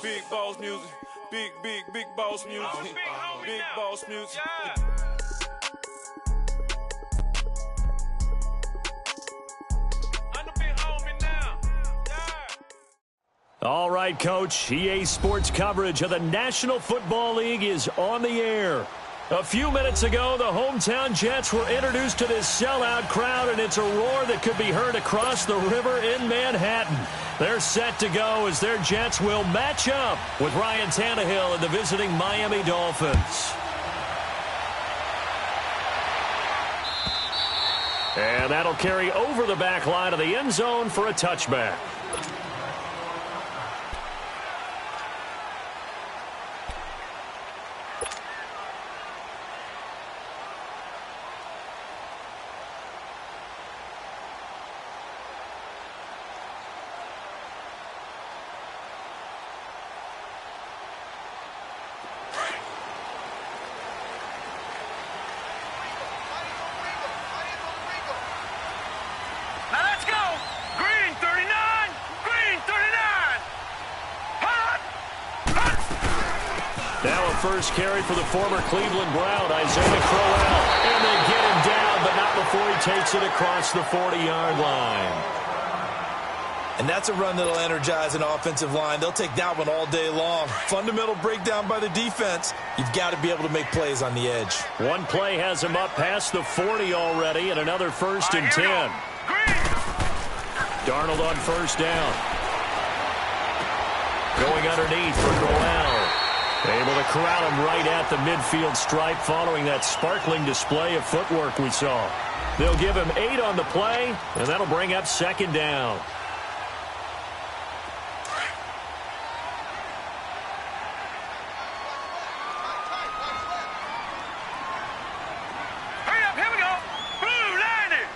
Big boss music. Big boss music. Big boss music. All right, Coach. EA Sports coverage of the National Football League is on the air. A few minutes ago, the hometown Jets were introduced to this sellout crowd, and it's a roar that could be heard across the river in Manhattan. They're set to go as their Jets will match up with Ryan Tannehill and the visiting Miami Dolphins. And that'll carry over the back line of the end zone for a touchback. First carry for the former Cleveland Brown, Isaiah Crowell. And they get him down, but not before he takes it across the 40-yard line. And that's a run that'll energize an offensive line. They'll take that one all day long. Fundamental breakdown by the defense. You've got to be able to make plays on the edge. One play has him up past the 40 already, and another first and 10. Darnold on first down. Going underneath for Crowell. Able to corral him right at the midfield stripe following that sparkling display of footwork we saw. They'll give him 8 on the play, and that'll bring up second down. Hurry up, here we go. Blue 90.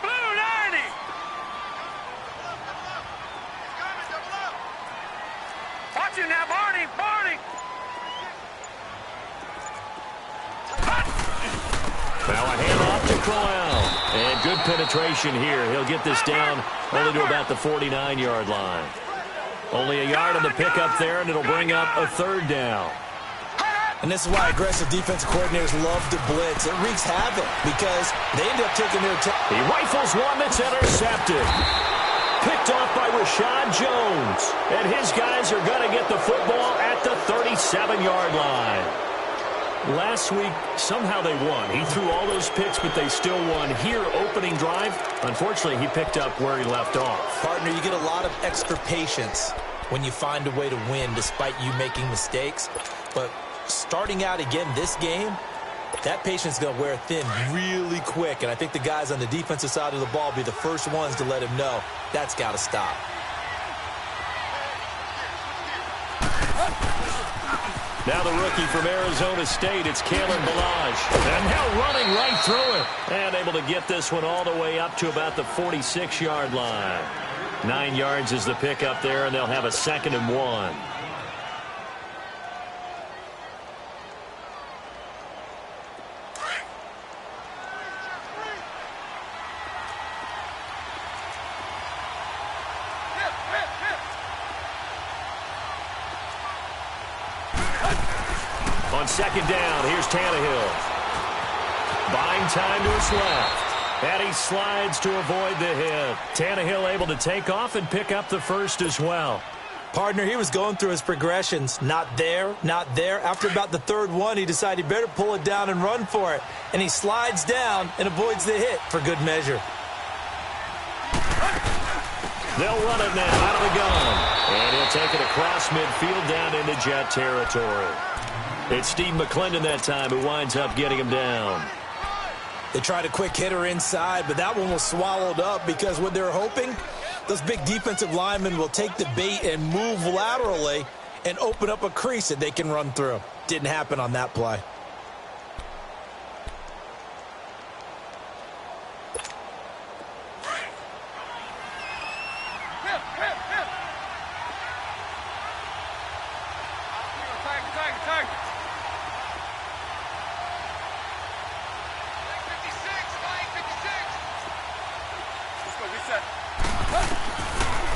Blue 90. Watch it now, Barney. Barney. Now a handoff to Crowell. And good penetration here. He'll get this down only to about the 49-yard line. Only a yard on the pickup there, and it'll bring up a third down. And this is why aggressive defensive coordinators love to blitz. It wreaks havoc because they end up taking their time. He rifles one that's intercepted. Picked off by Rashad Jones. And his guys are going to get the football at the 37-yard line. Last week, somehow they won. He threw all those picks, but they still won. Here, opening drive, unfortunately, he picked up where he left off. Partner, you get a lot of extra patience when you find a way to win despite you making mistakes. But starting out again this game, that patience is going to wear thin really quick. And I think the guys on the defensive side of the ball will be the first ones to let him know that's got to stop. Now the rookie from Arizona State, it's Kalen Ballage. And now running right through it. And able to get this one all the way up to about the 46-yard line. 9 yards is the pickup there, and they'll have a 2nd and 1. On 2nd down, here's Tannehill. Buying time to his left. And he slides to avoid the hit. Tannehill able to take off and pick up the first as well. Partner, he was going through his progressions. Not there, not there. After about the 3rd one, he decided he better pull it down and run for it. And he slides down and avoids the hit for good measure. They'll run it now out of the gun. And he'll take it across midfield down into Jet territory. It's Steve McClendon that time who winds up getting him down. They tried a quick hitter inside, but that one was swallowed up because what they're hoping, those big defensive linemen will take the bait and move laterally and open up a crease that they can run through. Didn't happen on that play.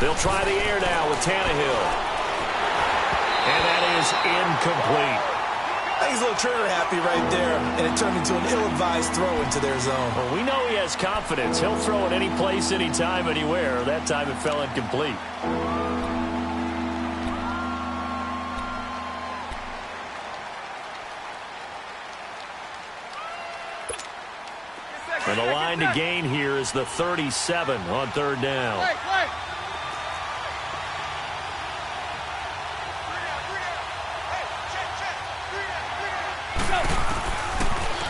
They'll try the air now with Tannehill. incomplete. I think he's a little trigger happy right there, and it turned into an ill-advised throw into their zone. Well, we know he has confidence. He'll throw it any place, anytime, anywhere. That time it fell incomplete. And the line to gain here is the 37 on third down.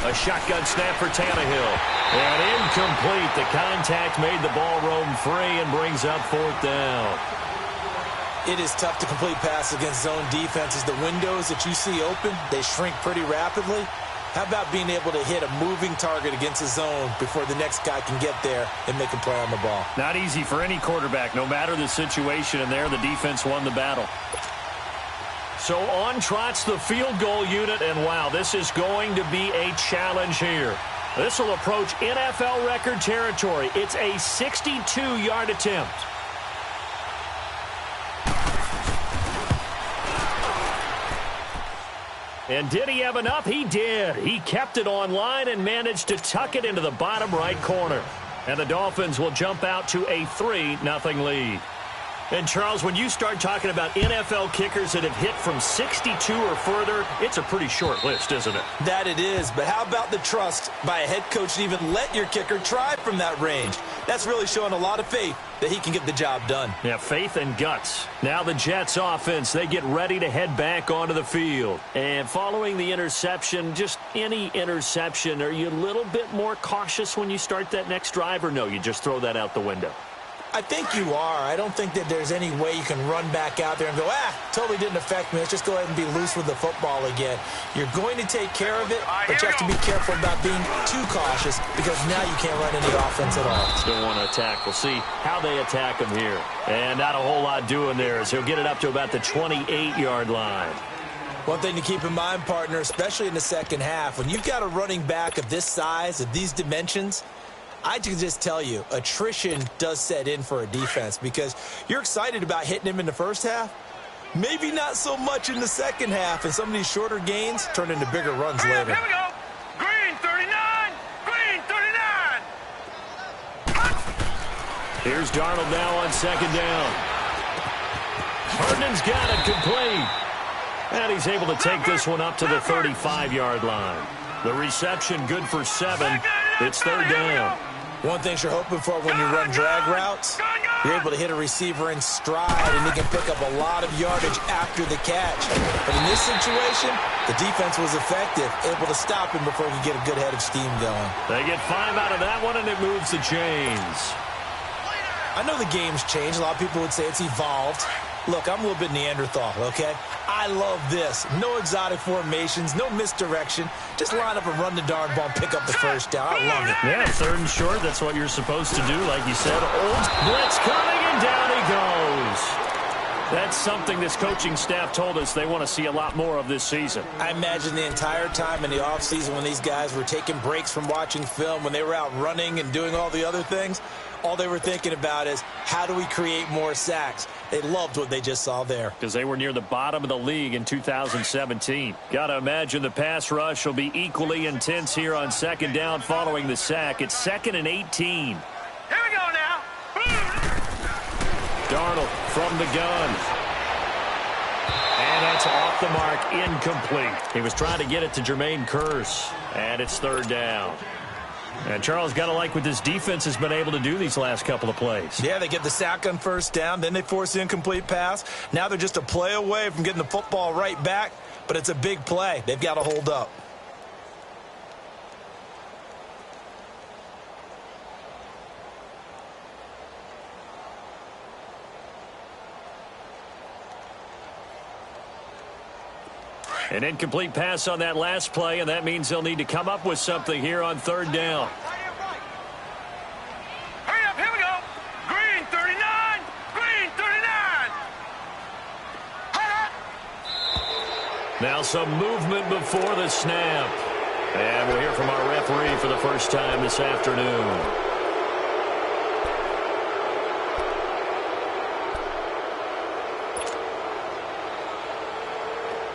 A shotgun snap for Tannehill. And incomplete. The contact made the ball roam free and brings up fourth down. It is tough to complete passes against zone defenses. The windows that you see open, they shrink pretty rapidly. How about being able to hit a moving target against a zone before the next guy can get there and make a play on the ball? Not easy for any quarterback, no matter the situation, and there the defense won the battle. So on trots the field goal unit, and wow, this is going to be a challenge here. This will approach NFL record territory. It's a 62-yard attempt. And did he have enough? He did. He kept it online and managed to tuck it into the bottom right corner. And the Dolphins will jump out to a 3-0 lead. And, Charles, when you start talking about NFL kickers that have hit from 62 or further, it's a pretty short list, isn't it? That it is, but how about the trust by a head coach to even let your kicker try from that range? That's really showing a lot of faith that he can get the job done. Yeah, faith and guts. Now the Jets offense, they get ready to head back onto the field. And following the interception, just any interception, are you a little bit more cautious when you start that next drive, or no, you just throw that out the window? I think you are. I don't think that there's any way you can run back out there and go, totally didn't affect me. Let's just go ahead and be loose with the football again. You're going to take care of it, but you have to be careful about being too cautious because now you can't run any offense at all. Still want to attack. We'll see how they attack him here. And not a whole lot doing there as he'll get it up to about the 28-yard line. One thing to keep in mind, partner, especially in the second half, when you've got a running back of this size, of these dimensions, I can just tell you, attrition does set in for a defense because you're excited about hitting him in the first half. Maybe not so much in the second half, and some of these shorter gains turn into bigger runs later. Here we go. Green 39. Green 39. Here's Darnold now on second down. Herndon's got it complete. And he's able to take this one up to the 35-yard line. The reception good for 7. It's third down. One thing you're hoping for when you run drag routes, you're able to hit a receiver in stride, and he can pick up a lot of yardage after the catch. But in this situation, the defense was effective, able to stop him before he could get a good head of steam going. They get 5 out of that one, and it moves the chains. I know the game's changed. A lot of people would say it's evolved. Look, I'm a little bit Neanderthal, okay? I love this. No exotic formations, no misdirection. Just line up and run the darn ball and pick up the first down. I love it. Yeah, third and short. That's what you're supposed to do, like you said. Old blitz coming, and down he goes. That's something this coaching staff told us they want to see a lot more of this season. I imagine the entire time in the offseason when these guys were taking breaks from watching film, when they were out running and doing all the other things, all they were thinking about is, how do we create more sacks? They loved what they just saw there. Because they were near the bottom of the league in 2017. Got to imagine the pass rush will be equally intense here on second down following the sack. It's 2nd and 18. Here we go now. Darnold from the gun. And that's off the mark, incomplete. He was trying to get it to Jermaine Kearse. And it's third down. And Charles, got to like what this defense has been able to do these last couple of plays. Yeah, they get the sack on first down, then they force the incomplete pass. Now they're just a play away from getting the football right back, but it's a big play. They've got to hold up. An incomplete pass on that last play, and that means they'll need to come up with something here on third down. Hurry up, here we go. Green 39. Green 39. Now some movement before the snap. And we'll hear from our referee for the first time this afternoon.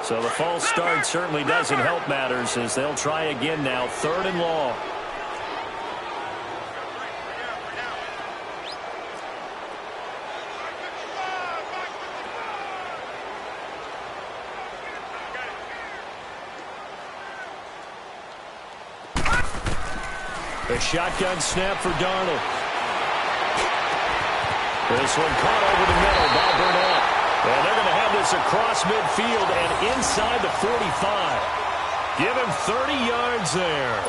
So the false start certainly doesn't help matters as they'll try again now, 3rd and long. A shotgun snap for Darnold. This one caught over the middle by Burnett. And they're going to have this across midfield and inside the 45. Give him 30 yards there.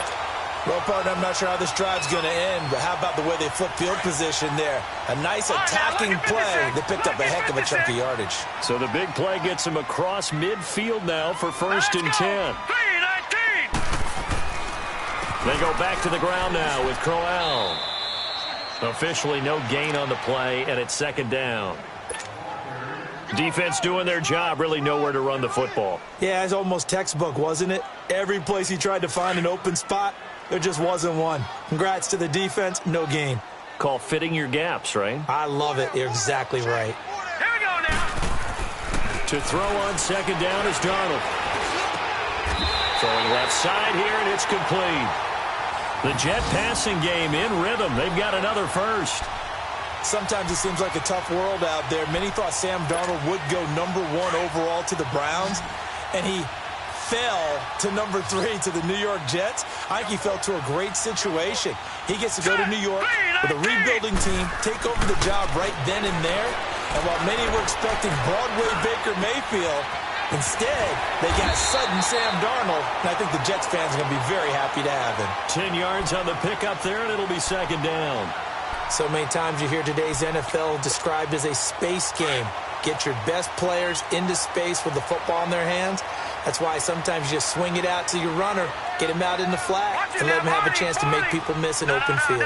Well, partner, I'm not sure how this drive's going to end, but how about the way they flip field position there? A nice attacking play. They picked up a heck of a chunk of yardage. So the big play gets him across midfield now for 1st and 10. They go back to the ground now with Crowell. Officially no gain on the play, and it's 2nd down. Defense doing their job, really nowhere to run the football. Yeah, it's almost textbook, wasn't it? Every place he tried to find an open spot, there just wasn't one. Congrats to the defense, no gain. Call fitting your gaps, right? I love it. You're exactly right. Here we go now. To throw on 2nd down is Darnold. Throwing left side here, and it's complete. The Jet passing game in rhythm. They've got another first. Sometimes it seems like a tough world out there. Many thought Sam Darnold would go number 1 overall to the Browns, and he fell to number 3 to the New York Jets. I think he fell to a great situation. He gets to go to New York with a rebuilding team, take over the job right then and there. And while many were expecting Broadway Baker Mayfield, instead, they got sudden Sam Darnold, and I think the Jets fans are going to be very happy to have him. 10 yards on the pickup there, and it'll be 2nd down. So many times you hear today's NFL described as a space game. Get your best players into space with the football in their hands. That's why sometimes you just swing it out to your runner, get him out in the flat, and let him have a chance to make people miss an open field.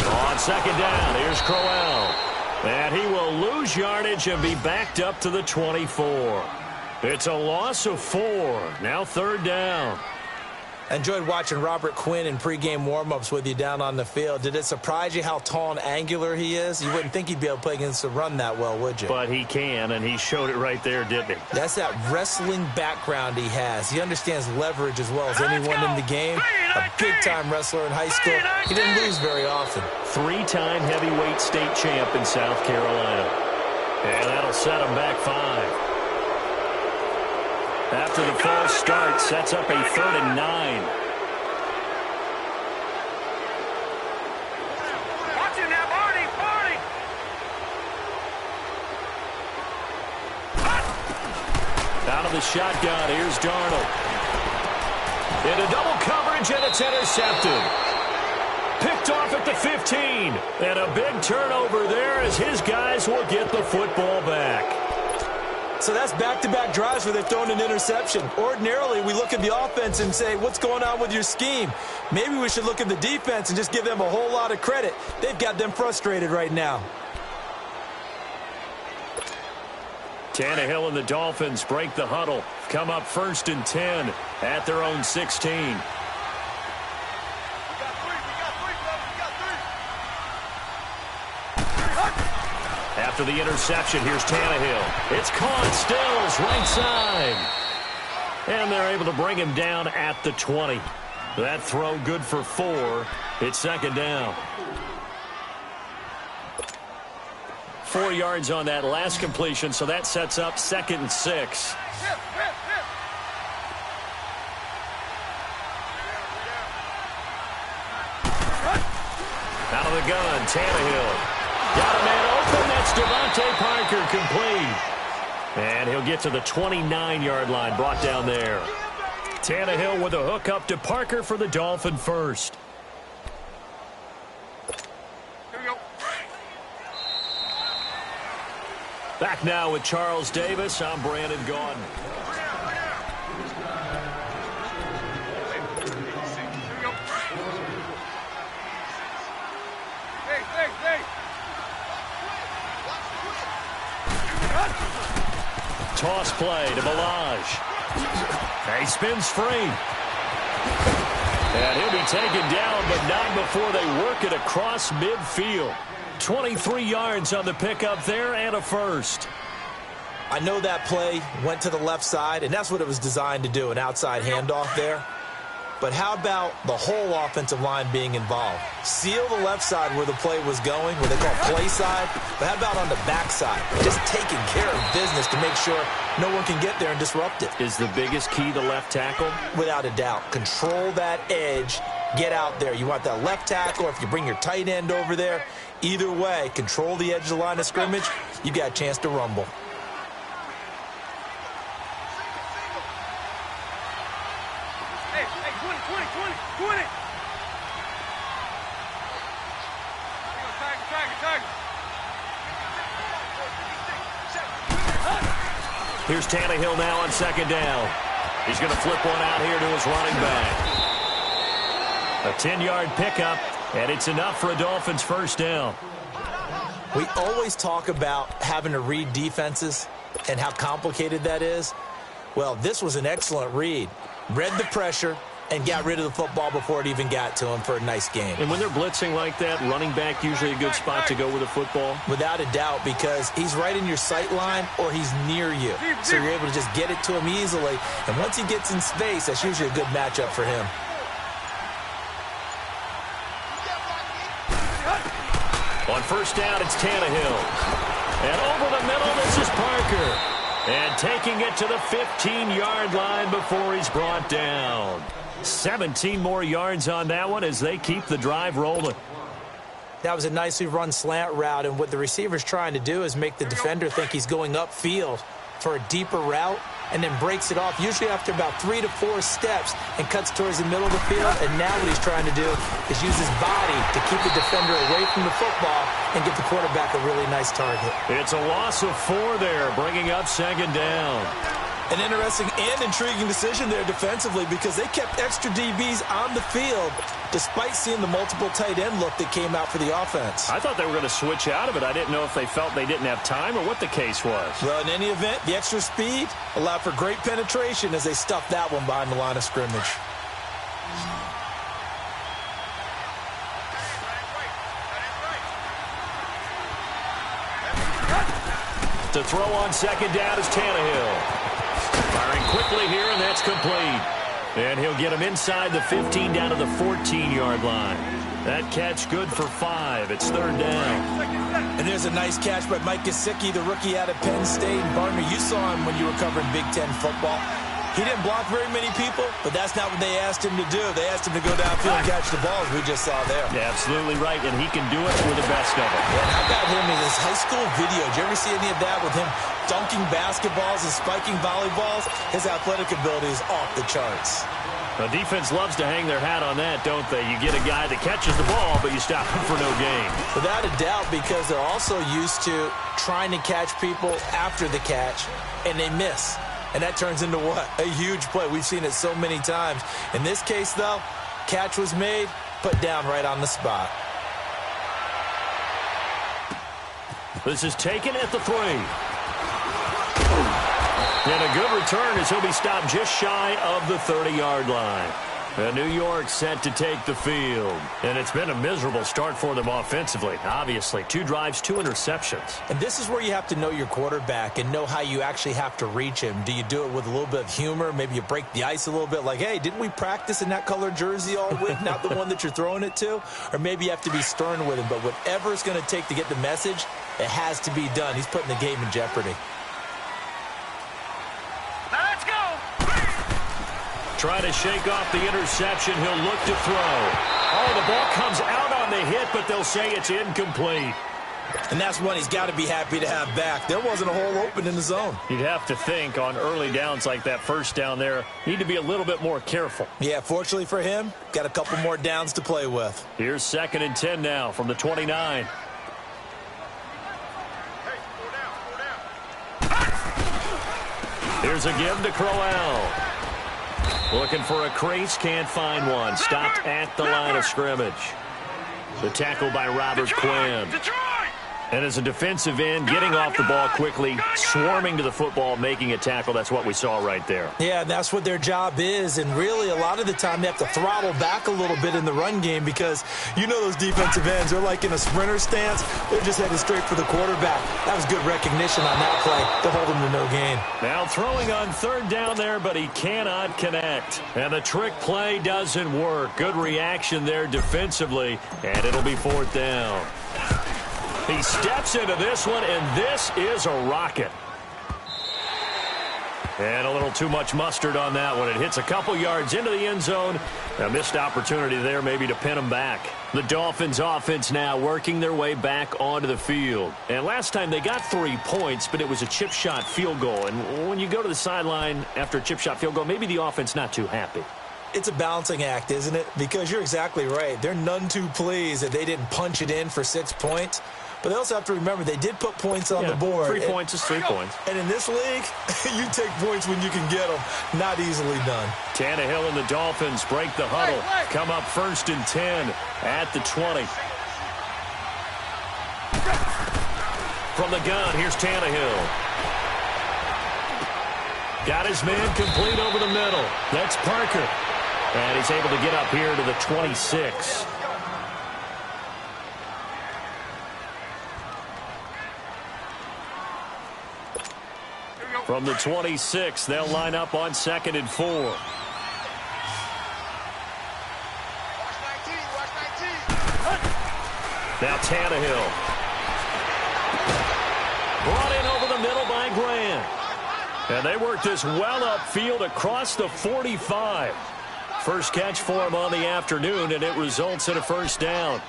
On 2nd down, here's Crowell. And he will lose yardage and be backed up to the 24. It's a loss of 4. Now 3rd down. I enjoyed watching Robert Quinn in pregame warm-ups with you down on the field. Did it surprise you how tall and angular he is? You wouldn't think he'd be able to play against the run that well, would you? But he can, and he showed it right there, didn't he? That's that wrestling background he has. He understands leverage as well as anyone in the game. A big-time wrestler in high school. He didn't lose very often. 3-time heavyweight state champ in South Carolina. And that'll set him back 5. After the false start, sets up a 3rd and 9. Watch it now, Barney. Out of the shotgun, here's Darnold. Into double coverage, and it's intercepted. Picked off at the 15. And a big turnover there as his guys will get the football back. So that's back-to-back drives where they've thrown an interception. Ordinarily, we look at the offense and say, what's going on with your scheme? Maybe we should look at the defense and just give them a whole lot of credit. They've got them frustrated right now. Tannehill and the Dolphins break the huddle. Come up 1st and 10 at their own 16. After the interception, here's Tannehill. It's caught, Stills, right side. And they're able to bring him down at the 20. That throw good for 4. It's 2nd down. 4 yards on that last completion, so that sets up 2nd and 6. Out of the gun, Tannehill. Got a man open. That's Devontae Parker complete. And he'll get to the 29-yard line, brought down there. Tannehill with a hook up to Parker for the Dolphin first. Here we go. Back now with Charles Davis. I'm Brandon Gaudin. Toss play to Balaj. He spins free. And he'll be taken down, but not before they work it across midfield. 23 yards on the pickup there and a first. I know that play went to the left side, and that's what it was designed to do, an outside handoff there. But how about the whole offensive line being involved? Seal the left side where the play was going, where they call play side, but how about on the back side? Just taking care of business to make sure no one can get there and disrupt it. Is the biggest key the left tackle? Without a doubt. Control that edge. Get out there. You want that left tackle, or if you bring your tight end over there, either way, control the edge of the line of scrimmage, you got a chance to rumble. Hey, 20. Tag. Here's Tannehill now on second down. He's going to flip one out here to his running back. A 10-yard pickup, and it's enough for a Dolphins first down. We always talk about having to read defenses and how complicated that is. Well, this was an excellent read. Read the pressure and got rid of the football before it even got to him for a nice game. And when they're blitzing like that, running back usually a good spot to go with a football? Without a doubt, because he's right in your sight line or he's near you. So you're able to just get it to him easily. And once he gets in space, that's usually a good matchup for him. On first down, it's Tannehill. And over the middle, this is Parker. And taking it to the 15-yard line before he's brought down. 17 more yards on that one as they keep the drive rolling. That was a nicely run slant route, and what the receiver's trying to do is make the defender think he's going upfield for a deeper route, and then breaks it off, usually after about 3 to 4 steps, and cuts towards the middle of the field. And now what he's trying to do is use his body to keep the defender away from the football and give the quarterback a really nice target. It's a loss of 4 there, bringing up second down. An interesting and intriguing decision there defensively, because they kept extra DBs on the field despite seeing the multiple tight end look that came out for the offense. I thought they were going to switch out of it. I didn't know if they felt they didn't have time or what the case was. Well, in any event, the extra speed allowed for great penetration as they stuffed that one behind the line of scrimmage. To throw on second down is Tannehill. Firing quickly here, and that's complete. And he'll get him inside the 15 down to the 14-yard line. That catch good for 5. It's third down. And there's a nice catch by Mike Gesicki, the rookie out of Penn State. And Barner, you saw him when you were covering Big Ten football. He didn't block very many people, but that's not what they asked him to do. They asked him to go downfield and catch the balls we just saw there. Yeah, absolutely right, and he can do it with the best of it. Yeah, how about him in his high school video? Did you ever see any of that with him dunking basketballs and spiking volleyballs? His athletic ability is off the charts. The defense loves to hang their hat on that, don't they? You get a guy that catches the ball, but you stop him for no gain. Without a doubt, because they're also used to trying to catch people after the catch, and they miss. And that turns into what? A huge play. We've seen it so many times. In this case, though, catch was made, put down right on the spot. This is taken at the 3. And a good return as he'll be stopped just shy of the 30-yard line. And New York set to take the field. And it's been a miserable start for them offensively. Obviously, 2 drives, 2 interceptions. And this is where you have to know your quarterback and know how you actually have to reach him. Do you do it with a little bit of humor? Maybe you break the ice a little bit like, hey, didn't we practice in that colored jersey all week, not the one that you're throwing it to? Or maybe you have to be stern with him. But whatever it's going to take to get the message, it has to be done. He's putting the game in jeopardy. Trying to shake off the interception. He'll look to throw. Oh, the ball comes out on the hit, but they'll say it's incomplete. And that's one he's got to be happy to have back. There wasn't a hole open in the zone. You'd have to think on early downs like that first down there, need to be a little bit more careful. Yeah, fortunately for him, got a couple more downs to play with. Here's 2nd and 10 now from the 29. Here's a give to Crowell. Looking for a crease, can't find one. Stopped at the line of scrimmage. The tackle by Robert Quinn. And as a defensive end, getting off the ball quickly, swarming to the football, making a tackle, that's what we saw right there. Yeah, and that's what their job is. And really, a lot of the time, they have to throttle back a little bit in the run game because you know those defensive ends, they're like in a sprinter stance. They're just headed straight for the quarterback. That was good recognition on that play to hold him to no gain. Now throwing on third down there, but he cannot connect. And the trick play doesn't work. Good reaction there defensively, and it'll be fourth down. He steps into this one, and this is a rocket. And a little too much mustard on that one. It hits a couple yards into the end zone. A missed opportunity there maybe to pin him back. The Dolphins offense now working their way back onto the field. And last time they got 3 points, but it was a chip shot field goal. And when you go to the sideline after a chip shot field goal, maybe the offense not too happy. It's a balancing act, isn't it? Because you're exactly right. They're none too pleased that they didn't punch it in for 6 points. But they also have to remember they did put points on the board. 3 points is 3 points. And in this league, you take points when you can get them. Not easily done. Tannehill and the Dolphins break the huddle. Come up 1st and 10 at the 20. From the gun, here's Tannehill. Got his man complete over the middle. That's Parker. And he's able to get up here to the 26. From the 26, they'll line up on 2nd and 4. Now Tannehill. Brought in over the middle by Grant. And they work this well upfield across the 45. First catch for him on the afternoon, and it results in a first down.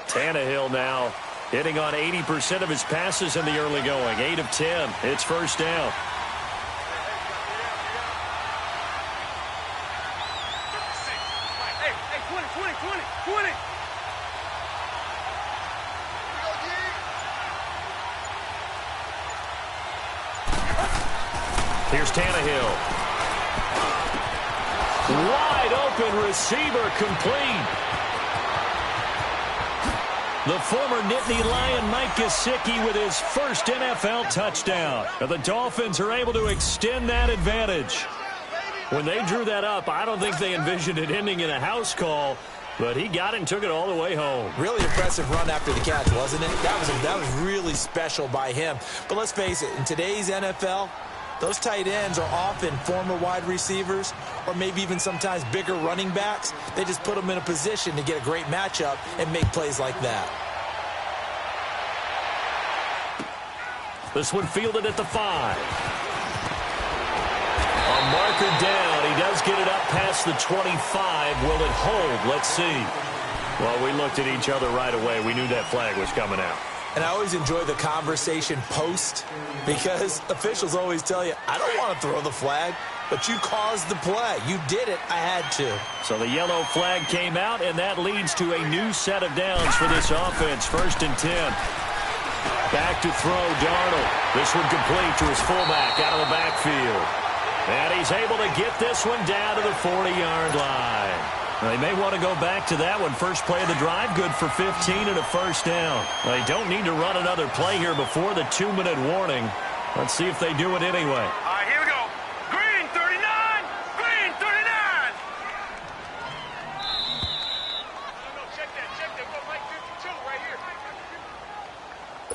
Tannehill now hitting on 80% of his passes in the early going. 8 of 10. It's first down. Hey, 20. Here's Tannehill. Wide open receiver complete. The former Nittany Lion Mike Gesicki with his first NFL touchdown. And the Dolphins are able to extend that advantage. When they drew that up, I don't think they envisioned it ending in a house call, but he got it and took it all the way home. Really impressive run after the catch, wasn't it? That was really special by him. But let's face it, in today's NFL, those tight ends are often former wide receivers or maybe even sometimes bigger running backs. They just put them in a position to get a great matchup and make plays like that. This one fielded at the 5. A marker down. He does get it up past the 25. Will it hold? Let's see. Well, we looked at each other right away. We knew that flag was coming out. And I always enjoy the conversation post because officials always tell you, I don't want to throw the flag, but you caused the play. You did it. I had to. So the yellow flag came out, and that leads to a new set of downs for this offense. 1st and 10. Back to throw, Darnold. This one complete to his fullback out of the backfield. And he's able to get this one down to the 40-yard line. They may want to go back to that one. First play of the drive, good for 15 and a first down. They don't need to run another play here before the 2-minute warning. Let's see if they do it anyway. All right, here we go. Green 39. Green 39. No, check that. Go right 52 right here.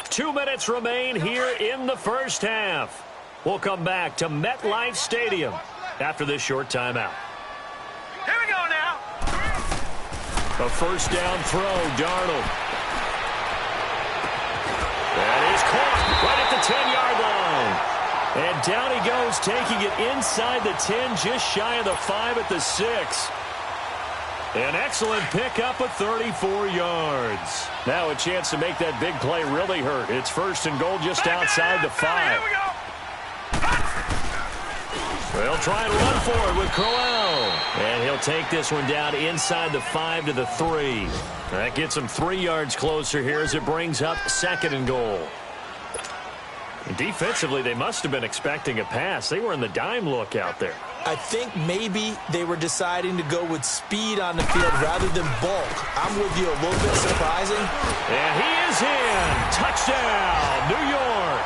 2 minutes remain here in the first half. We'll come back to MetLife Stadium after this short timeout. Here we go now. A first down throw, Darnold. That is caught right at the 10-yard line. And down he goes, taking it inside the 10, just shy of the 5 at the 6. An excellent pickup of 34 yards. Now a chance to make that big play really hurt. It's 1st and goal just outside the 5. Here we go. They'll try and run for it with Crowell. And he'll take this one down inside the 5 to the 3. That gets him 3 yards closer here as it brings up 2nd and goal. And defensively, they must have been expecting a pass. They were in the dime look out there. I think maybe they were deciding to go with speed on the field rather than bulk. I'm with you, a little bit surprising. And he is in. Touchdown, New York.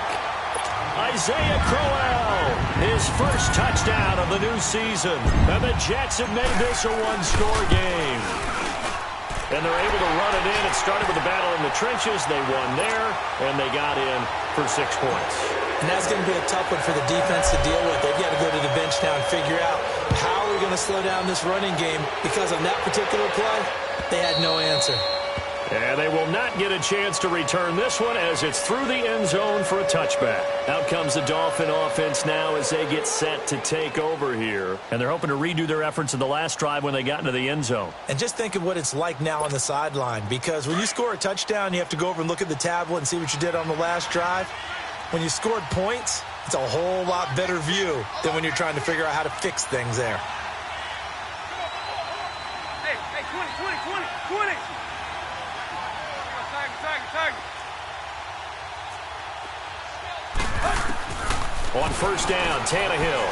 Isaiah Crowell, his first touchdown of the new season. And the Jets have made this a one-score game. And they're able to run it in. It started with a battle in the trenches. They won there, and they got in for 6 points. And that's going to be a tough one for the defense to deal with. They've got to go to the bench now and figure out how we're going to slow down this running game. Because of that particular play, they had no answer. And they will not get a chance to return this one as it's through the end zone for a touchback. Out comes the Dolphin offense now as they get set to take over here. And they're hoping to redo their efforts in the last drive when they got into the end zone. And just think of what it's like now on the sideline. Because when you score a touchdown, you have to go over and look at the tablet and see what you did on the last drive. When you scored points, it's a whole lot better view than when you're trying to figure out how to fix things there. Hey, 20. On first down, Tannehill.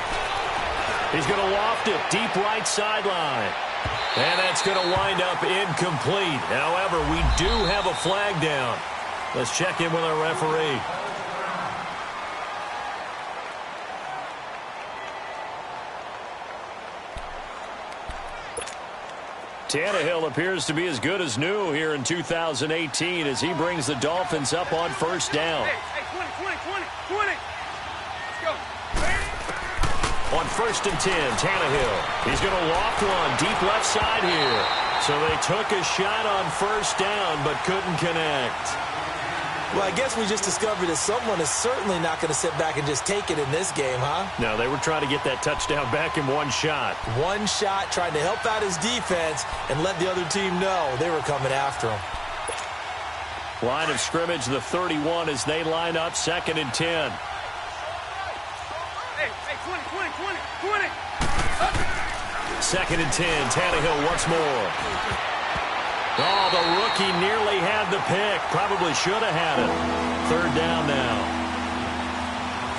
He's going to loft it deep right sideline. And that's going to wind up incomplete. However, we do have a flag down. Let's check in with our referee. Tannehill appears to be as good as new here in 2018 as he brings the Dolphins up on first down. Hey, 20. Let's go. On first and 10, Tannehill. He's going to loft one deep left side here. So they took a shot on first down but couldn't connect. Well, I guess we just discovered that someone is certainly not going to sit back and just take it in this game, huh? No, they were trying to get that touchdown back in one shot. One shot, trying to help out his defense and let the other team know they were coming after him. Line of scrimmage, the 31 as they line up, second and 10. Hey, 20. Second and 10, Tannehill once more. Oh, the rookie nearly had the pick. Probably should have had it. Third down now.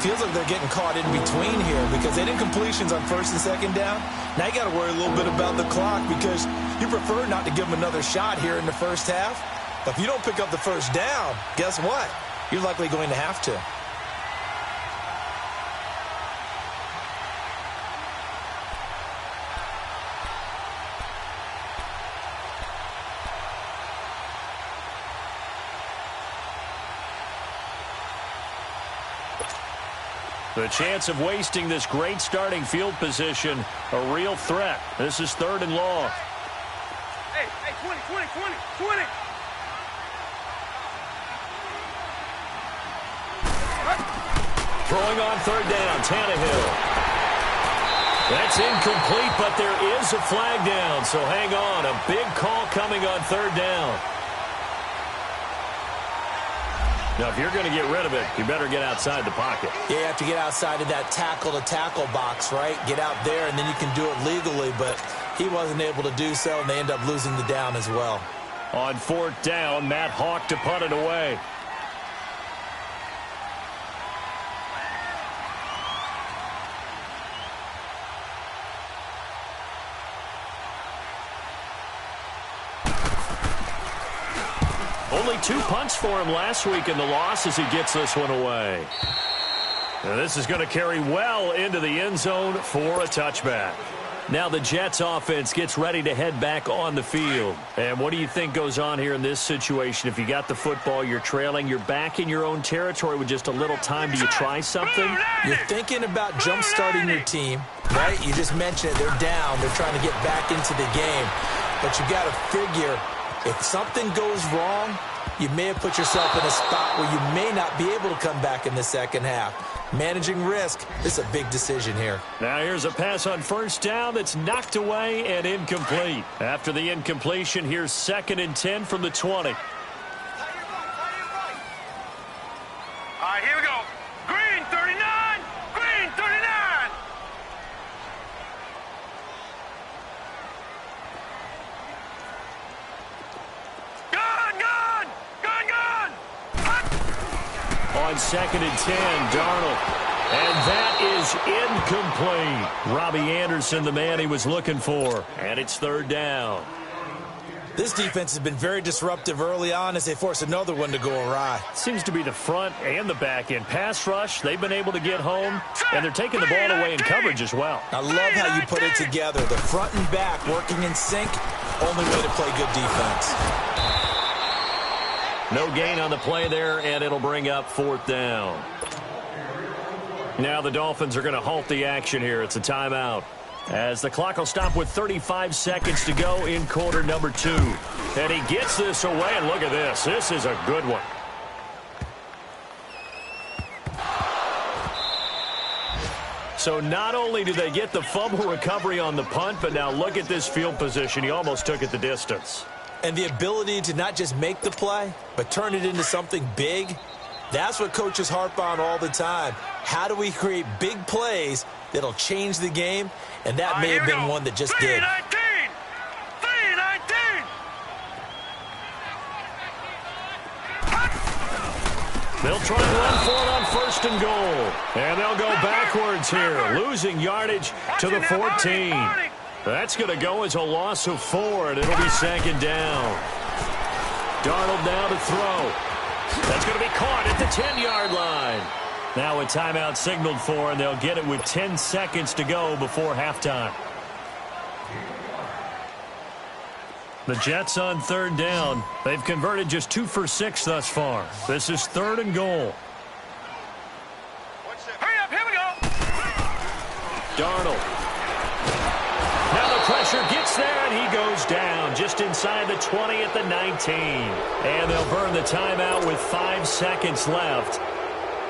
Feels like they're getting caught in between here because they did completions on first and second down. Now you got to worry a little bit about the clock because you prefer not to give them another shot here in the first half. But if you don't pick up the first down, guess what? You're likely going to have to. The chance of wasting this great starting field position, a real threat. This is third and long. Hey, 20. Throwing on third down, Tannehill. That's incomplete, but there is a flag down, so hang on. A big call coming on third down. Now, if you're going to get rid of it, you better get outside the pocket. Yeah, you have to get outside of that tackle-to-tackle box, right? Get out there, and then you can do it legally, but he wasn't able to do so, and they end up losing the down as well. On fourth down, Matt Hawk to punt it away. Only 2 punts for him last week in the loss as he gets this one away. And this is going to carry well into the end zone for a touchback. Now the Jets offense gets ready to head back on the field. And what do you think goes on here in this situation? If you got the football, you're trailing, you're back in your own territory with just a little time. Do you try something? You're thinking about jump-starting your team, right? You just mentioned it. They're down. They're trying to get back into the game. But you got to figure if something goes wrong, you may have put yourself in a spot where you may not be able to come back in the second half. Managing risk is a big decision here. Now here's a pass on first down that's knocked away and incomplete. After the incompletion, here's second and 10 from the 20. All right, here we go. Green 39. On second and 10, Darnold. And that is incomplete. Robbie Anderson, the man he was looking for. And it's third down. This defense has been very disruptive early on as they force another one to go awry. Seems to be the front and the back end. Pass rush, they've been able to get home, and they're taking the ball away in coverage as well. I love how you put it together. The front and back working in sync. Only way to play good defense. No gain on the play there, and it'll bring up fourth down. Now the Dolphins are going to halt the action here. It's a timeout, as the clock will stop with 35 seconds to go in quarter number 2. And he gets this away, and look at this. This is a good one. So not only do they get the fumble recovery on the punt, but now look at this field position. He almost took it the distance. And the ability to not just make the play, but turn it into something big, that's what coaches harp on all the time. How do we create big plays that'll change the game? And that may have been one that just did. 3-19! They'll try and run for it on first and goal. And they'll go backwards here, losing yardage to the 14. That's going to go as a loss of 4, and it'll be second down. Darnold now to throw. That's going to be caught at the 10-yard line. Now a timeout signaled for, and they'll get it with 10 seconds to go before halftime. The Jets on third down. They've converted just 2 for 6 thus far. This is third and goal. Hurry up, here we go! Darnold. Now the pressure gets there, and he goes down just inside the 20 at the 19. And they'll burn the timeout with 5 seconds left.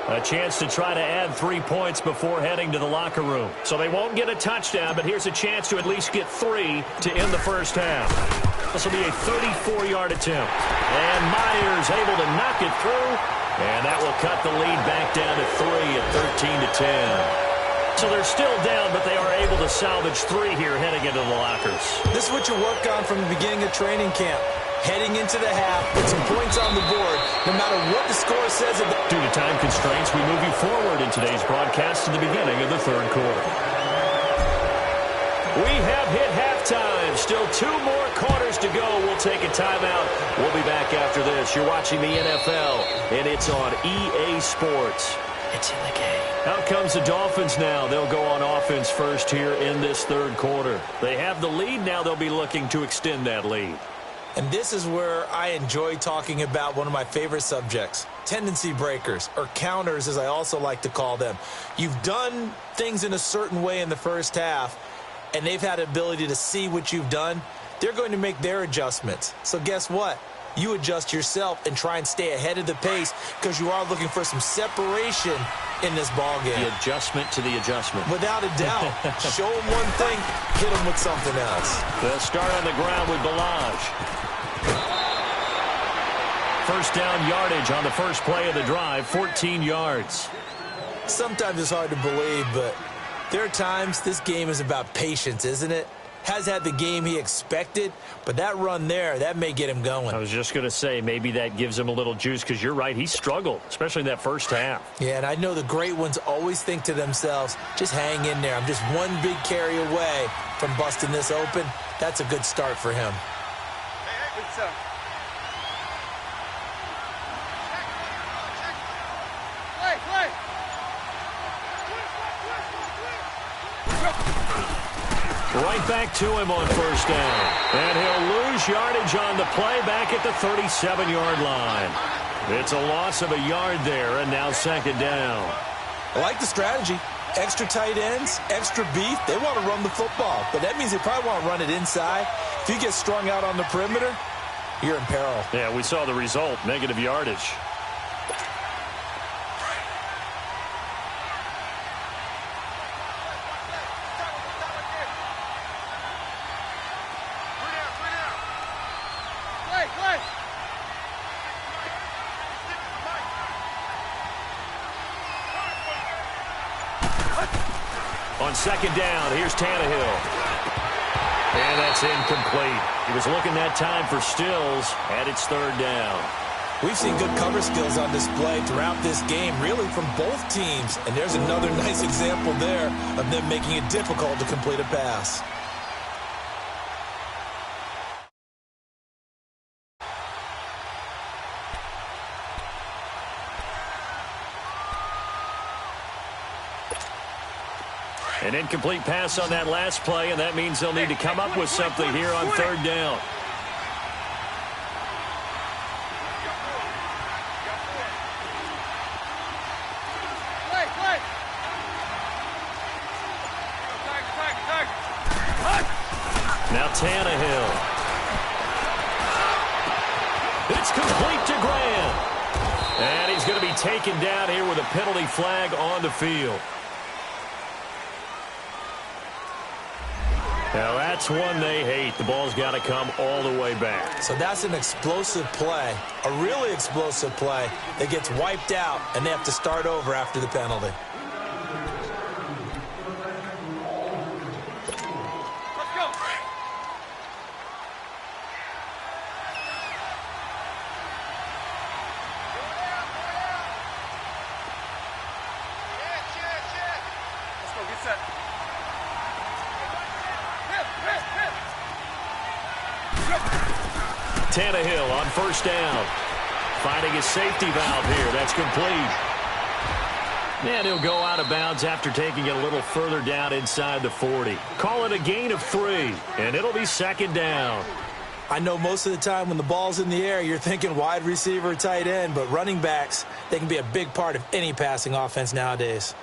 A chance to try to add 3 points before heading to the locker room. So they won't get a touchdown, but here's a chance to at least get 3 to end the first half. This will be a 34-yard attempt. And Myers able to knock it through. And that will cut the lead back down to 3 at 13-10. So they're still down, but they are able to salvage 3 here heading into the lockers. This is what you work on from the beginning of training camp. Heading into the half, put some points on the board, no matter what the score says. Due to time constraints, we move you forward in today's broadcast to the beginning of the third quarter. We have hit halftime. Still 2 more quarters to go. We'll take a timeout. We'll be back after this. You're watching the NFL, and it's on EA Sports. It's in the game. Out comes the Dolphins now. They'll go on offense first here in this third quarter. They have the lead. Now they'll be looking to extend that lead. And this is where I enjoy talking about one of my favorite subjects, tendency breakers, or counters as I also like to call them. You've done things in a certain way in the first half, and they've had the ability to see what you've done. They're going to make their adjustments. So guess what? You adjust yourself and try and stay ahead of the pace because you are looking for some separation in this ballgame. The adjustment to the adjustment. Without a doubt. Show them one thing, hit them with something else. They'll start on the ground with Balaj. First down yardage on the first play of the drive, 14 yards. Sometimes it's hard to believe, but there are times this game is about patience, isn't it? Has had the game he expected, but that run there, that may get him going. I was just going to say, maybe that gives him a little juice, because you're right, he struggled, especially in that first half. Yeah, and I know the great ones always think to themselves, just hang in there. I'm just one big carry away from busting this open. That's a good start for him. Hey, good stuff. Play. Right back to him on first down. And he'll lose yardage on the play back at the 37-yard line. It's a loss of a yard there, and now second down. I like the strategy. Extra tight ends, extra beef. They want to run the football, but that means they probably want to run it inside. If you get strung out on the perimeter, you're in peril. Yeah, we saw the result, negative yardage. Play. On second down, here's Tannehill. And that's incomplete. He was looking that time for Stills, and it's third down. We've seen good cover skills on display throughout this game, really from both teams. And there's another nice example there of them making it difficult to complete a pass. An incomplete pass on that last play, and that means they'll need to come up with something here on third down. Now Tannehill. It's complete to Graham. And he's going to be taken down here with a penalty flag on the field. Now, that's one they hate. The ball's got to come all the way back. So that's an explosive play, a really explosive play that gets wiped out, and they have to start over after the penalty. Let's go. Let's go, get set. Tannehill on first down. Finding his safety valve here. That's complete. And he'll go out of bounds after taking it a little further down inside the 40. Call it a gain of 3, and it'll be second down. I know most of the time when the ball's in the air, you're thinking wide receiver, tight end, but running backs, they can be a big part of any passing offense nowadays.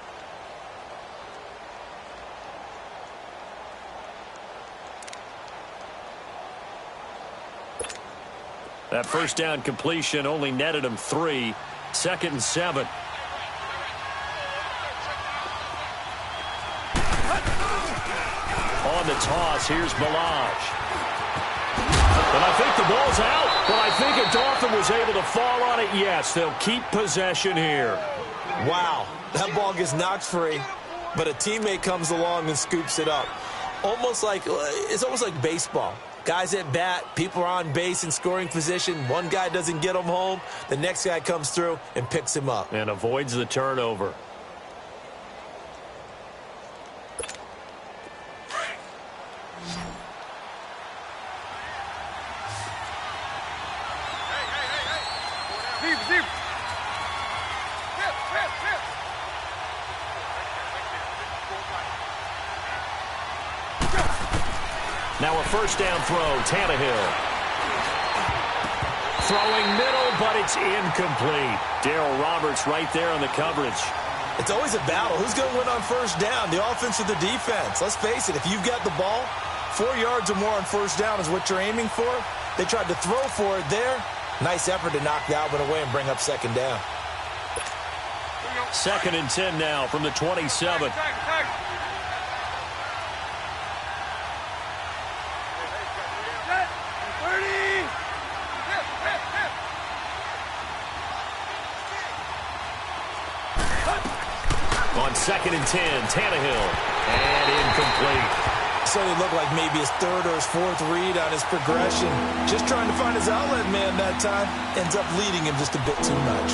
That first down completion only netted him 3. 2nd and 7. On the toss, here's Balaj. And I think the ball's out, but I think if Dolphin was able to fall on it, yes, they'll keep possession here. Wow, that ball gets knocked free, but a teammate comes along and scoops it up. It's almost like baseball. Guys at bat, people are on base in scoring position. One guy doesn't get him home. The next guy comes through and picks him up. And avoids the turnover. Deep. Now a first down throw, Tannehill. Throwing middle, but it's incomplete. Darryl Roberts right there on the coverage. It's always a battle. Who's going to win on first down, the offense or the defense? Let's face it, if you've got the ball, 4 yards or more on first down is what you're aiming for. They tried to throw for it there. Nice effort to knock that one away and bring up second down. 2nd and 10 now from the 27. On 2nd and 10, Tannehill. And incomplete. So it looked like maybe his 3rd or his 4th read on his progression. Just trying to find his outlet man that time. Ends up leading him just a bit too much.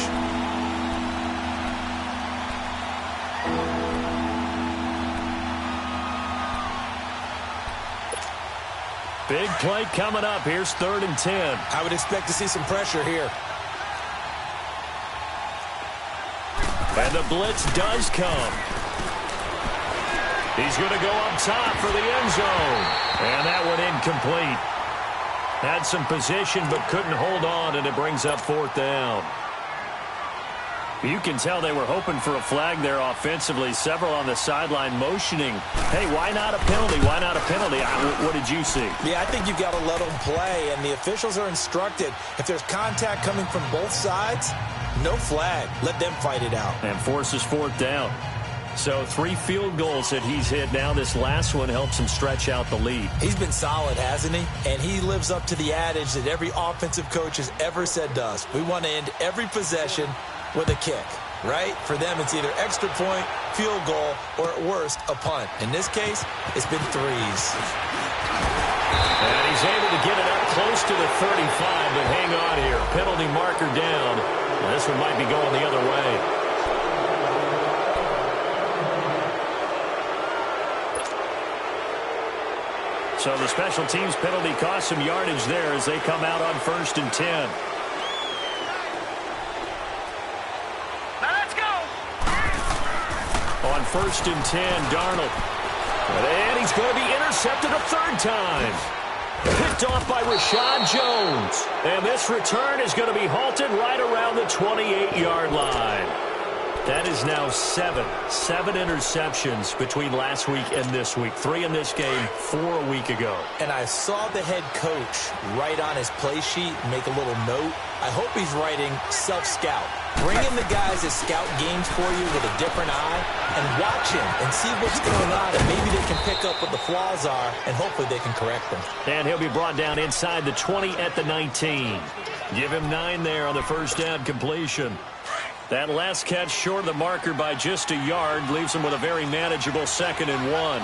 Big play coming up. Here's 3rd and 10. I would expect to see some pressure here. And the blitz does come. He's going to go up top for the end zone. And that one incomplete. Had some position but couldn't hold on, and it brings up 4th down. You can tell they were hoping for a flag there offensively. Several on the sideline motioning. Hey, why not a penalty? Why not a penalty? What did you see? Yeah, I think you've got to let them play, and the officials are instructed. If there's contact coming from both sides, no flag. Let them fight it out. And forces 4th down. So 3 field goals that he's hit now. This last one helps him stretch out the lead. He's been solid, hasn't he? And he lives up to the adage that every offensive coach has ever said to us. We want to end every possession with a kick, right? For them, it's either extra point, field goal, or at worst, a punt. In this case, it's been 3s. And he's able to get it up close to the 35, but hang on here. Penalty marker down. And this one might be going the other way. So the special teams penalty cost some yardage there as they come out on 1st and 10. Now let's go. On 1st and 10, Darnold. And he's going to be intercepted a third time. Picked off by Rashad Jones. And this return is going to be halted right around the 28-yard line. That is now seven interceptions between last week and this week. 3 in this game, 4 a week ago. And I saw the head coach write on his play sheet, make a little note. I hope he's writing self-scout. Bring in the guys that scout games for you with a different eye and watch him and see what's going on, and maybe they can pick up what the flaws are, and hopefully they can correct them. And he'll be brought down inside the 20 at the 19. Give him 9 there on the first down completion. That last catch short of the marker by just a yard leaves him with a very manageable 2nd and 1.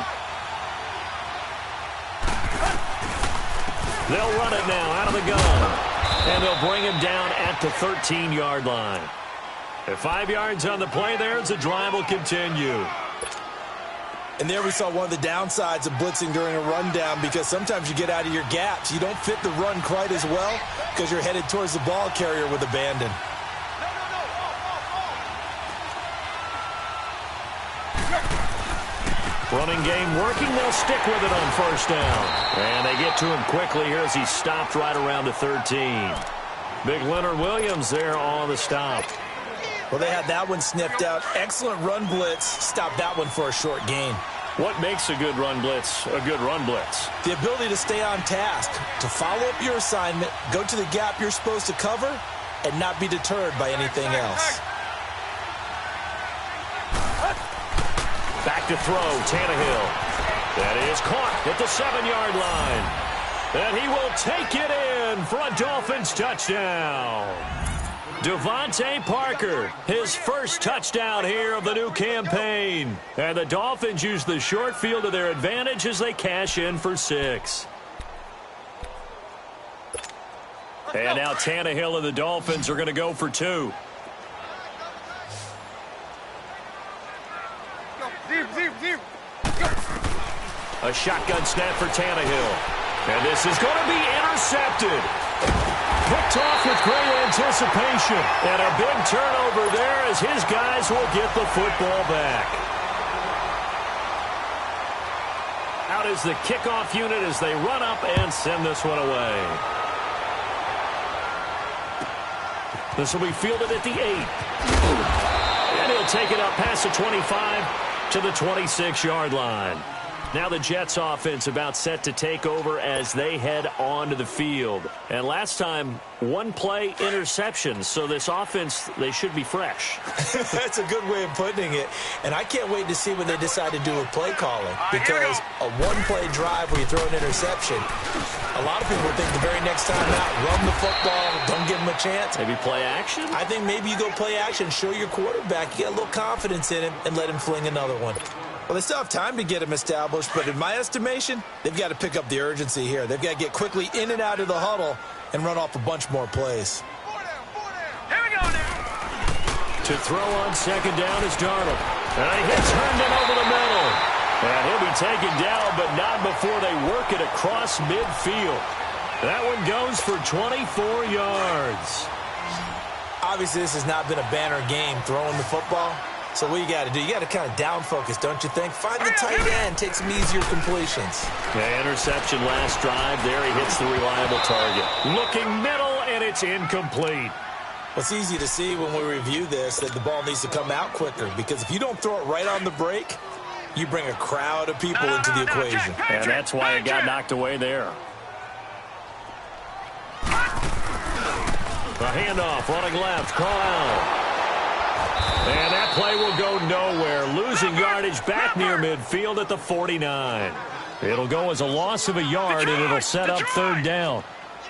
They'll run it now out of the gun. And they'll bring him down at the 13-yard line. At 5 yards on the play there as the drive will continue. And there we saw one of the downsides of blitzing during a rundown, because sometimes you get out of your gaps. You don't fit the run quite as well because you're headed towards the ball carrier with abandon. Running game working. They'll stick with it on first down. And they get to him quickly here as he stopped right around the 13. Big Leonard Williams there on the stop. Well, they had that one sniffed out. Excellent run blitz. Stopped that one for a short gain. What makes a good run blitz a good run blitz? The ability to stay on task, to follow up your assignment, go to the gap you're supposed to cover, and not be deterred by anything else. Back to throw, Tannehill. That is caught at the 7-yard line. And he will take it in for a Dolphins touchdown. Devontae Parker, his first touchdown here of the new campaign. And the Dolphins use the short field to their advantage as they cash in for 6. And now Tannehill and the Dolphins are going to go for 2. A shotgun snap for Tannehill. And this is going to be intercepted. Picked off with great anticipation. And a big turnover there as his guys will get the football back. Out is the kickoff unit as they run up and send this one away. This will be fielded at the 8. And he'll take it up past the 25 to the 26-yard line. Now the Jets offense about set to take over as they head onto the field. And last time, 1 play interception. So this offense, they should be fresh. That's a good way of putting it. And I can't wait to see what they decide to do with play calling. Because a 1-play drive where you throw an interception, a lot of people think the very next time out, run the football, don't give them a chance. Maybe play action? I think maybe you go play action, show your quarterback, you get a little confidence in him, and let him fling another one. Well, they still have time to get him established, but in my estimation, they've got to pick up the urgency here. They've got to get quickly in and out of the huddle and run off a bunch more plays. Here we go now. To throw on second down is Darnold. And he hits Herndon over the middle. And he'll be taken down, but not before they work it across midfield. That one goes for 24 yards. Obviously, this has not been a banner game throwing the football. So what you got to do, you got to kind of down focus, don't you think? Find the tight end, take some easier completions. Yeah, interception last drive. There he hits the reliable target. Looking middle, and it's incomplete. It's easy to see when we review this that the ball needs to come out quicker, because if you don't throw it right on the break, you bring a crowd of people into the equation. And that's why it got knocked away there. A handoff running left, Carl. And that play will go nowhere. Losing yardage back near midfield at the 49. It'll go as a loss of a yard, and it'll set up third down.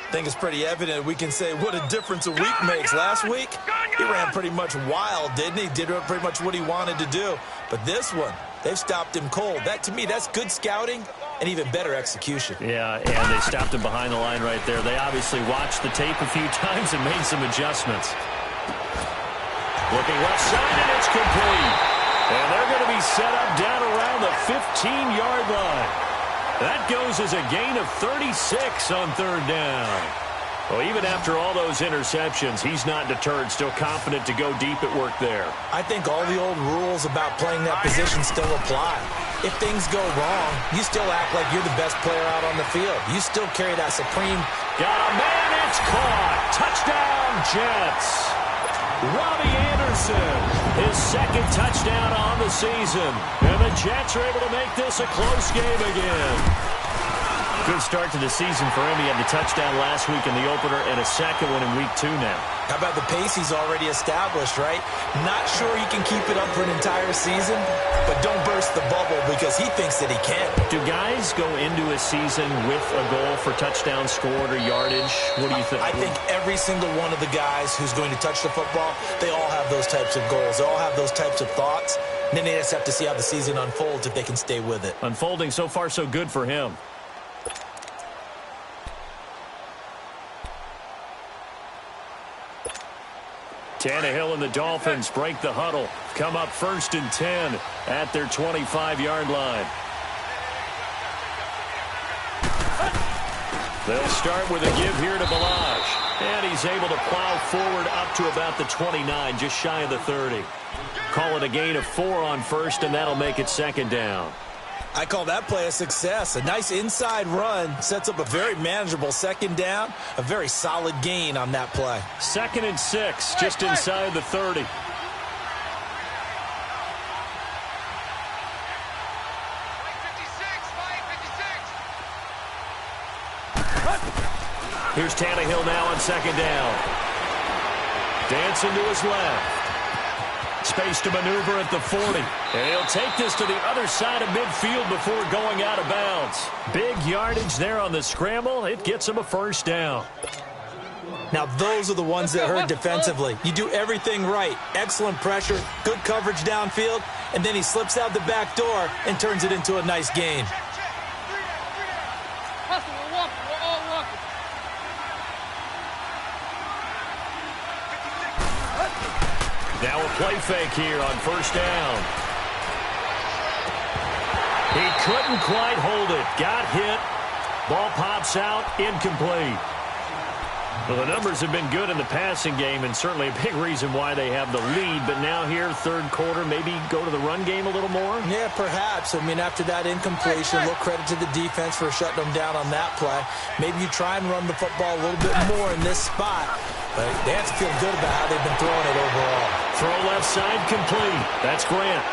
I think it's pretty evident we can say what a difference a week makes. Last week, he ran pretty much wild, didn't he? Did pretty much what he wanted to do. But this one, they've stopped him cold. That, to me, that's good scouting and even better execution. Yeah, and they stopped him behind the line right there. They obviously watched the tape a few times and made some adjustments. Looking left side, and it's complete. And they're going to be set up down around the 15-yard line. That goes as a gain of 36 on third down. Well, even after all those interceptions, he's not deterred, still confident to go deep at work there. I think all the old rules about playing that position still apply. If things go wrong, you still act like you're the best player out on the field. You still carry that supreme. Got a man, it's caught. Touchdown, Jets. Robbie Anderson, his second touchdown on the season. And the Jets are able to make this a close game again. Good start to the season for him. He had the touchdown last week in the opener and a second one in week 2 now. How about the pace he's already established, right? Not sure he can keep it up for an entire season, but don't burst the bubble because he thinks that he can. Do guys go into a season with a goal for touchdown scored or yardage? What do you think? I think every single one of the guys who's going to touch the football, they all have those types of goals. They all have those types of thoughts. And then they just have to see how the season unfolds if they can stay with it. Unfolding so far so good for him. Tannehill and the Dolphins break the huddle. Come up 1st and 10 at their 25-yard line. They'll start with a give here to Balaj. And he's able to plow forward up to about the 29, just shy of the 30. Call it a gain of 4 on first, and that'll make it second down. I call that play a success. A nice inside run sets up a very manageable second down. A very solid gain on that play. 2nd and 6, just inside the 30. Here's Tannehill now on second down. Dancing to his left. Space to maneuver at the 40. And he'll take this to the other side of midfield before going out of bounds. Big yardage there on the scramble. It gets him a first down. Now, those are the ones that hurt defensively. You do everything right. Excellent pressure, good coverage downfield, and then he slips out the back door and turns it into a nice gain. Now a play fake here on first down. He couldn't quite hold it. Got hit. Ball pops out. Incomplete. Well, the numbers have been good in the passing game, and certainly a big reason why they have the lead. But now here, third quarter, maybe go to the run game a little more? Yeah, perhaps. I mean, after that incompletion, a little credit to the defense for shutting them down on that play. Maybe you try and run the football a little bit more in this spot. But they have to feel good about how they've been throwing it overall. Throw left side complete. That's Grant.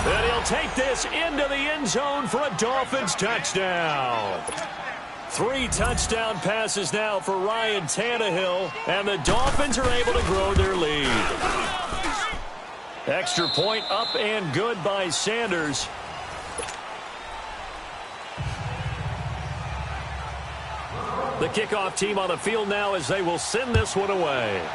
And he'll take this into the end zone for a Dolphins touchdown. 3 touchdown passes now for Ryan Tannehill, and the Dolphins are able to grow their lead. Extra point up and good by Sanders. The kickoff team on the field now as they will send this one away.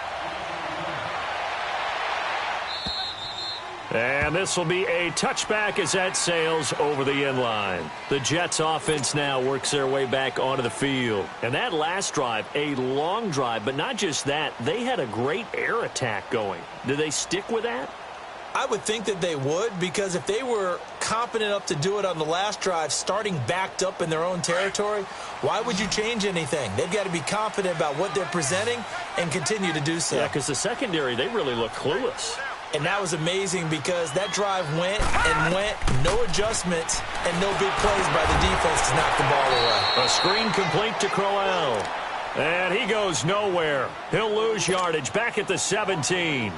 And this will be a touchback as that sails over the end line. The Jets offense now works their way back onto the field. And that last drive, a long drive, but not just that, they had a great air attack going. Do they stick with that? I would think that they would, because if they were competent enough to do it on the last drive, starting backed up in their own territory, why would you change anything? They've got to be confident about what they're presenting and continue to do so. Yeah, because the secondary, they really look clueless. And that was amazing because that drive went and went, no adjustments, and no big plays by the defense to knock the ball away. A screen complete to Crowell. And he goes nowhere. He'll lose yardage back at the 17.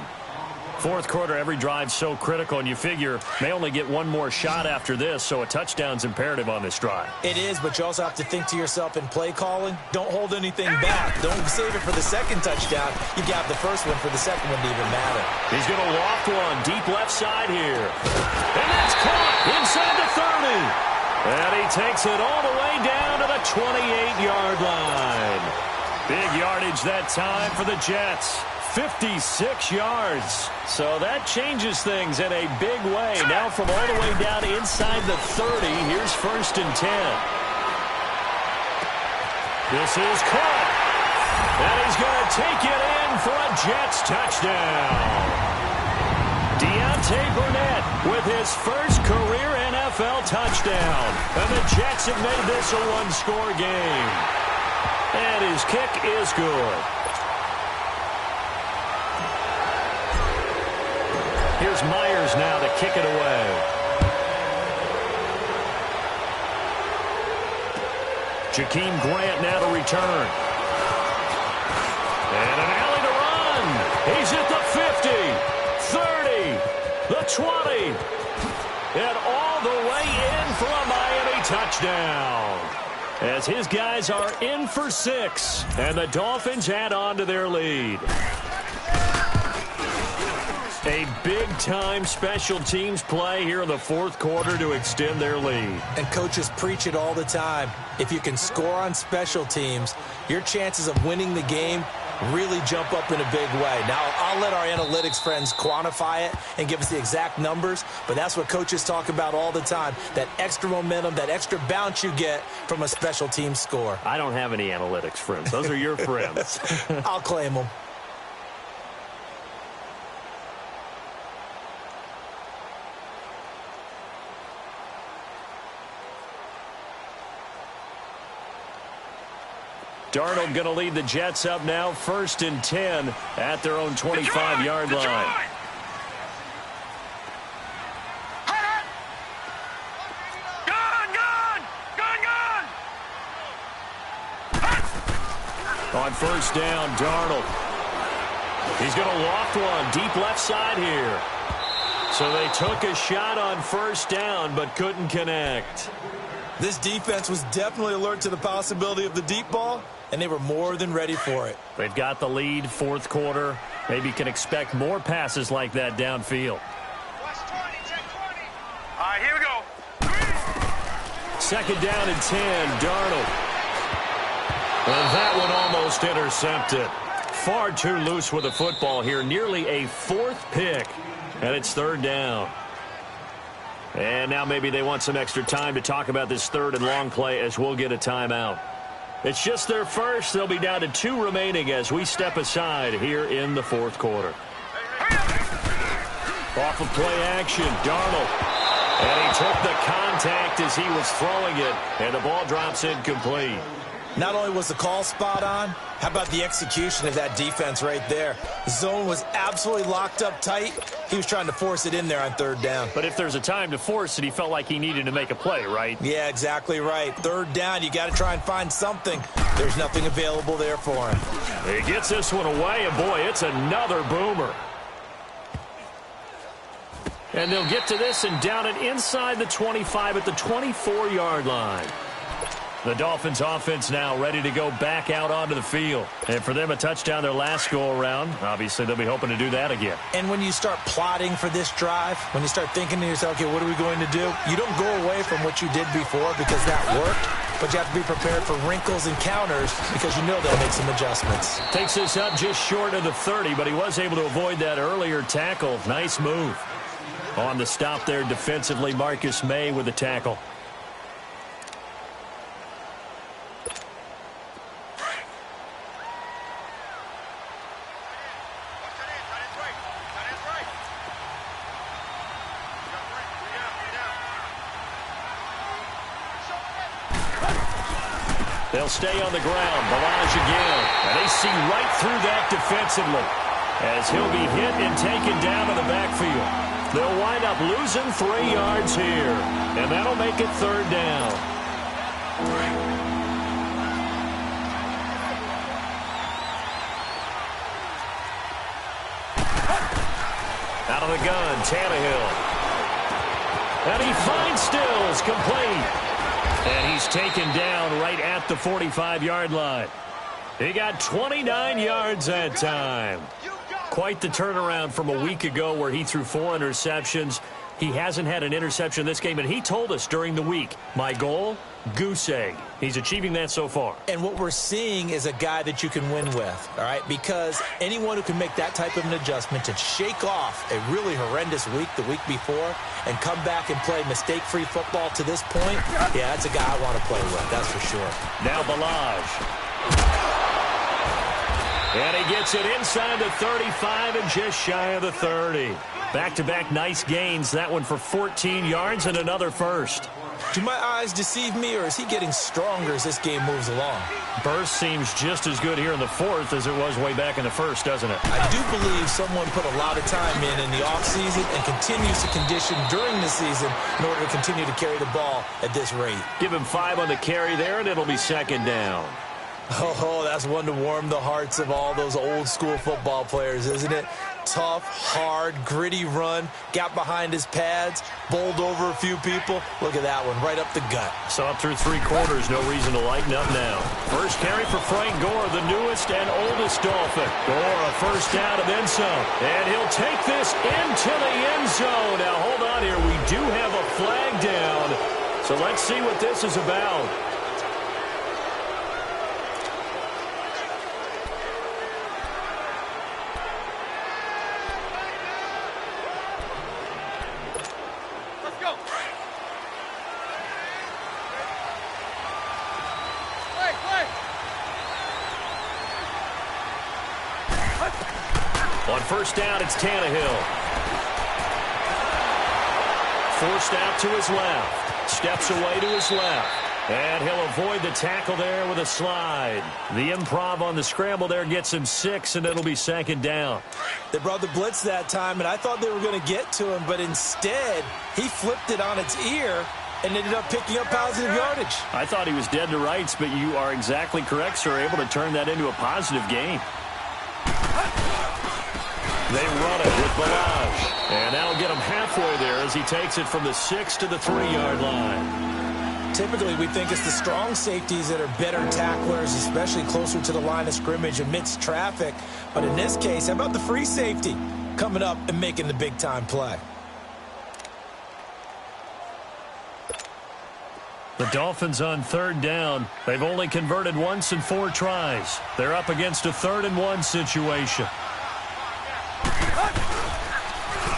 Fourth quarter, every drive so critical, and you figure they only get one more shot after this, so a touchdown's imperative on this drive. It is, but you also have to think to yourself in play calling, don't hold anything back. Don't save it for the second touchdown. You got the first one for the second one to even matter. He's going to loft one deep left side here. And that's caught inside the 30. And he takes it all the way down to the 28-yard line. Big yardage that time for the Jets. 56 yards. So that changes things in a big way. Now from all the way down inside the 30, here's 1st and 10. This is caught. And he's going to take it in for a Jets touchdown. Deontay Burnett with his first career NFL touchdown. And the Jets have made this a one-score game. And his kick is good. Here's Myers now to kick it away. Jakeem Grant now to return. And an alley to run. He's at the 50, 30, the 20. And all the way in for a Miami touchdown. As his guys are in for 6. And the Dolphins add on to their lead. A big-time special teams play here in the 4th quarter to extend their lead. And coaches preach it all the time. If you can score on special teams, your chances of winning the game really jump up in a big way. Now, I'll let our analytics friends quantify it and give us the exact numbers, but that's what coaches talk about all the time, that extra momentum, that extra bounce you get from a special team score. I don't have any analytics friends. Those are your friends. I'll claim them. Darnold going to lead the Jets up now, 1st and 10 at their own 25-yard line. On 1st down, Darnold. He's going to loft one deep left side here. So they took a shot on 1st down but couldn't connect. This defense was definitely alert to the possibility of the deep ball, and they were more than ready for it. They've got the lead, 4th quarter. Maybe can expect more passes like that downfield. Watch 20, check 20. All right, here we go. 2nd down and 10, Darnold. And that one almost intercepted. Far too loose with the football here. Nearly a 4th pick, and it's 3rd down. And now maybe they want some extra time to talk about this 3rd and long play as we'll get a timeout. It's just their first. They'll be down to 2 remaining as we step aside here in the 4th quarter. Off of play action, Darnold. And he took the contact as he was throwing it, and the ball drops incomplete. Not only was the call spot on, how about the execution of that defense right there? The zone was absolutely locked up tight. He was trying to force it in there on 3rd down. But if there's a time to force it, he felt like he needed to make a play, right? Yeah, exactly right. 3rd down, you got to try and find something. There's nothing available there for him. He gets this one away, and boy, it's another boomer. And they'll get to this and down it inside the 25 at the 24-yard line. The Dolphins offense now ready to go back out onto the field. And for them, a touchdown their last go-around. Obviously, they'll be hoping to do that again. And when you start plotting for this drive, when you start thinking to yourself, okay, what are we going to do? You don't go away from what you did before because that worked. But you have to be prepared for wrinkles and counters because you know they'll make some adjustments. Takes this up just short of the 30, but he was able to avoid that earlier tackle. Nice move. On the stop there defensively, Marcus May with the tackle. They'll stay on the ground. Barrage again. And they see right through that defensively as he'll be hit and taken down to the backfield. They'll wind up losing 3 yards here, and that'll make it 3rd down. Out of the gun, Tannehill. And he finds Stills, complete. And he's taken down right at the 45-yard line. He got 29 yards that time. Quite the turnaround from a week ago where he threw 4 interceptions. He hasn't had an interception this game, and he told us during the week, my goal, Goose egg. He's achieving that so far. And what we're seeing is a guy that you can win with, all right? Because anyone who can make that type of an adjustment to shake off a really horrendous week the week before and come back and play mistake-free football to this point, yeah, that's a guy I want to play with, that's for sure. Now Balaj. And he gets it inside the 35 and just shy of the 30. Back-to-back nice gains. That one for 14 yards and another first. Do my eyes deceive me, or is he getting stronger as this game moves along? Burst seems just as good here in the fourth as it was way back in the first, doesn't it? I do believe someone put a lot of time in the offseason and continues to condition during the season in order to continue to carry the ball at this rate. Give him 5 on the carry there, and it'll be second down. Oh, that's one to warm the hearts of all those old-school football players, isn't it? Tough, hard, gritty run, got behind his pads, bowled over a few people. Look at that one, right up the gut. So up through 3 quarters, no reason to lighten up now. First carry for Frank Gore, the newest and oldest Dolphin. Gore, a first down and then some. And he'll take this into the end zone. Now, hold on here. We do have a flag down. So let's see what this is about. On first down, it's Tannehill. Forced out to his left. Steps away to his left. And he'll avoid the tackle there with a slide. The improv on the scramble there gets him 6, and it'll be second down. They brought the blitz that time, and I thought they were going to get to him, but instead, he flipped it on its ear and ended up picking up positive yardage. I thought he was dead to rights, but you are exactly correct, sir. Able to turn that into a positive gain. They run it with Balaj. And that'll get him halfway there as he takes it from the 6 to the 3-yard line. Typically, we think it's the strong safeties that are better tacklers, especially closer to the line of scrimmage amidst traffic. But in this case, how about the free safety coming up and making the big-time play? The Dolphins on third down. They've only converted once in 4 tries. They're up against a 3rd-and-1 situation.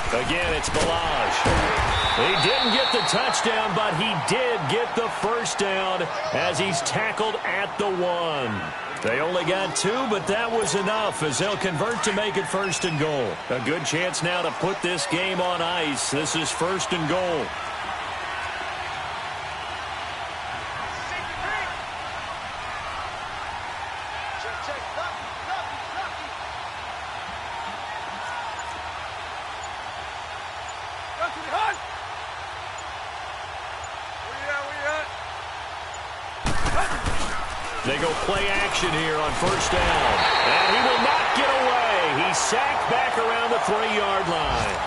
Again, it's Balaj. He didn't get the touchdown, but he did get the first down as he's tackled at the 1. They only got 2, but that was enough as they'll convert to make it 1st and goal. A good chance now to put this game on ice. This is 1st and goal. They go play action here on first down. And he will not get away. He's sacked back around the 3-yard line.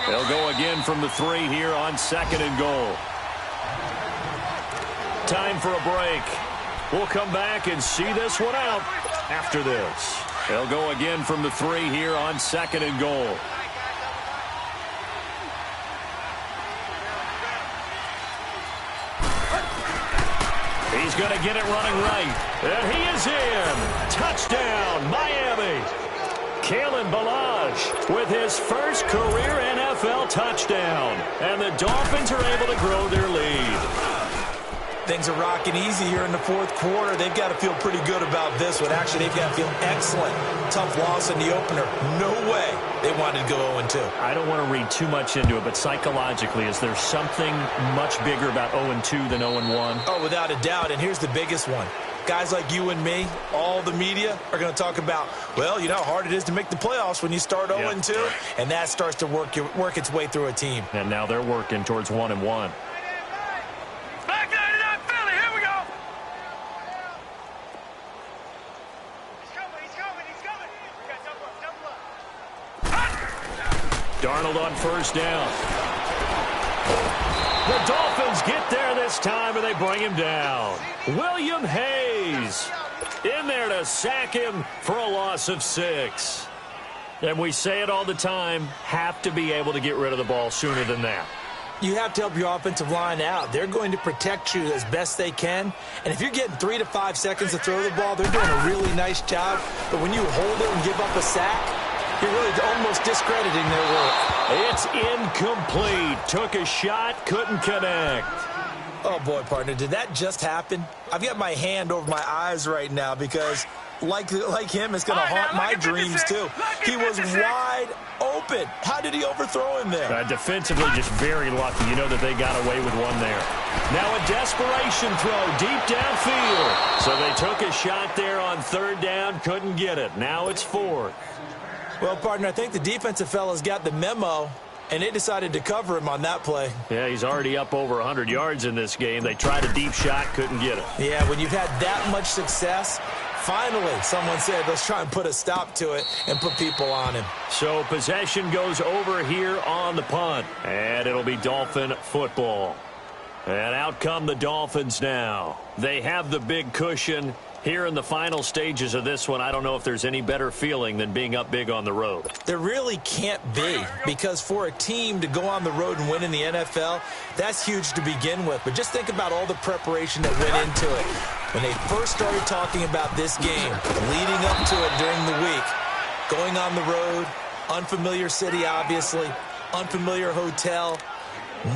They'll go again from the 3 here on 2nd and goal. Time for a break. We'll come back and see this one out after this. They'll go again from the 3 here on 2nd and goal. He's going to get it running right. And he is in. Touchdown, Miami. Kalen Balaj with his first career NFL touchdown. And the Dolphins are able to grow their lead. Things are rocking easy here in the 4th quarter. They've got to feel pretty good about this one. Actually, they've got to feel excellent. Tough loss in the opener. No way they wanted to go 0-2. I don't want to read too much into it, but psychologically, is there something much bigger about 0-2 than 0-1? Oh, without a doubt. And here's the biggest one. Guys like you and me, all the media, are going to talk about, well, you know how hard it is to make the playoffs when you start 0-2. Yep. And that starts to work its way through a team. And now they're working towards 1-1. Darnold on first down. The Dolphins get there this time, and they bring him down. William Hayes in there to sack him for a loss of 6. And we say it all the time, have to be able to get rid of the ball sooner than that. You have to help your offensive line out. They're going to protect you as best they can. And if you're getting 3 to 5 seconds to throw the ball, they're doing a really nice job. But when you hold it and give up a sack, you're really almost discrediting their work. It's incomplete. Took a shot, couldn't connect. Oh, boy, partner, did that just happen? I've got my hand over my eyes right now because, like him, it's going to haunt my dreams, too. He was wide open. How did he overthrow him there? Defensively, just very lucky. You know that they got away with one there. Now a desperation throw deep downfield. So they took a shot there on 3rd down, couldn't get it. Now it's 4th. Well, partner, I think the defensive fellas got the memo, and they decided to cover him on that play. Yeah, he's already up over 100 yards in this game. They tried a deep shot, couldn't get it. Yeah, when you've had that much success, finally someone said, let's try and put a stop to it and put people on him. So possession goes over here on the punt, and it'll be Dolphin football. And out come the Dolphins now. They have the big cushion. Here in the final stages of this one, I don't know if there's any better feeling than being up big on the road. There really can't be, because for a team to go on the road and win in the NFL, that's huge to begin with. But just think about all the preparation that went into it. When they first started talking about this game, leading up to it during the week, going on the road, unfamiliar city, obviously, unfamiliar hotel.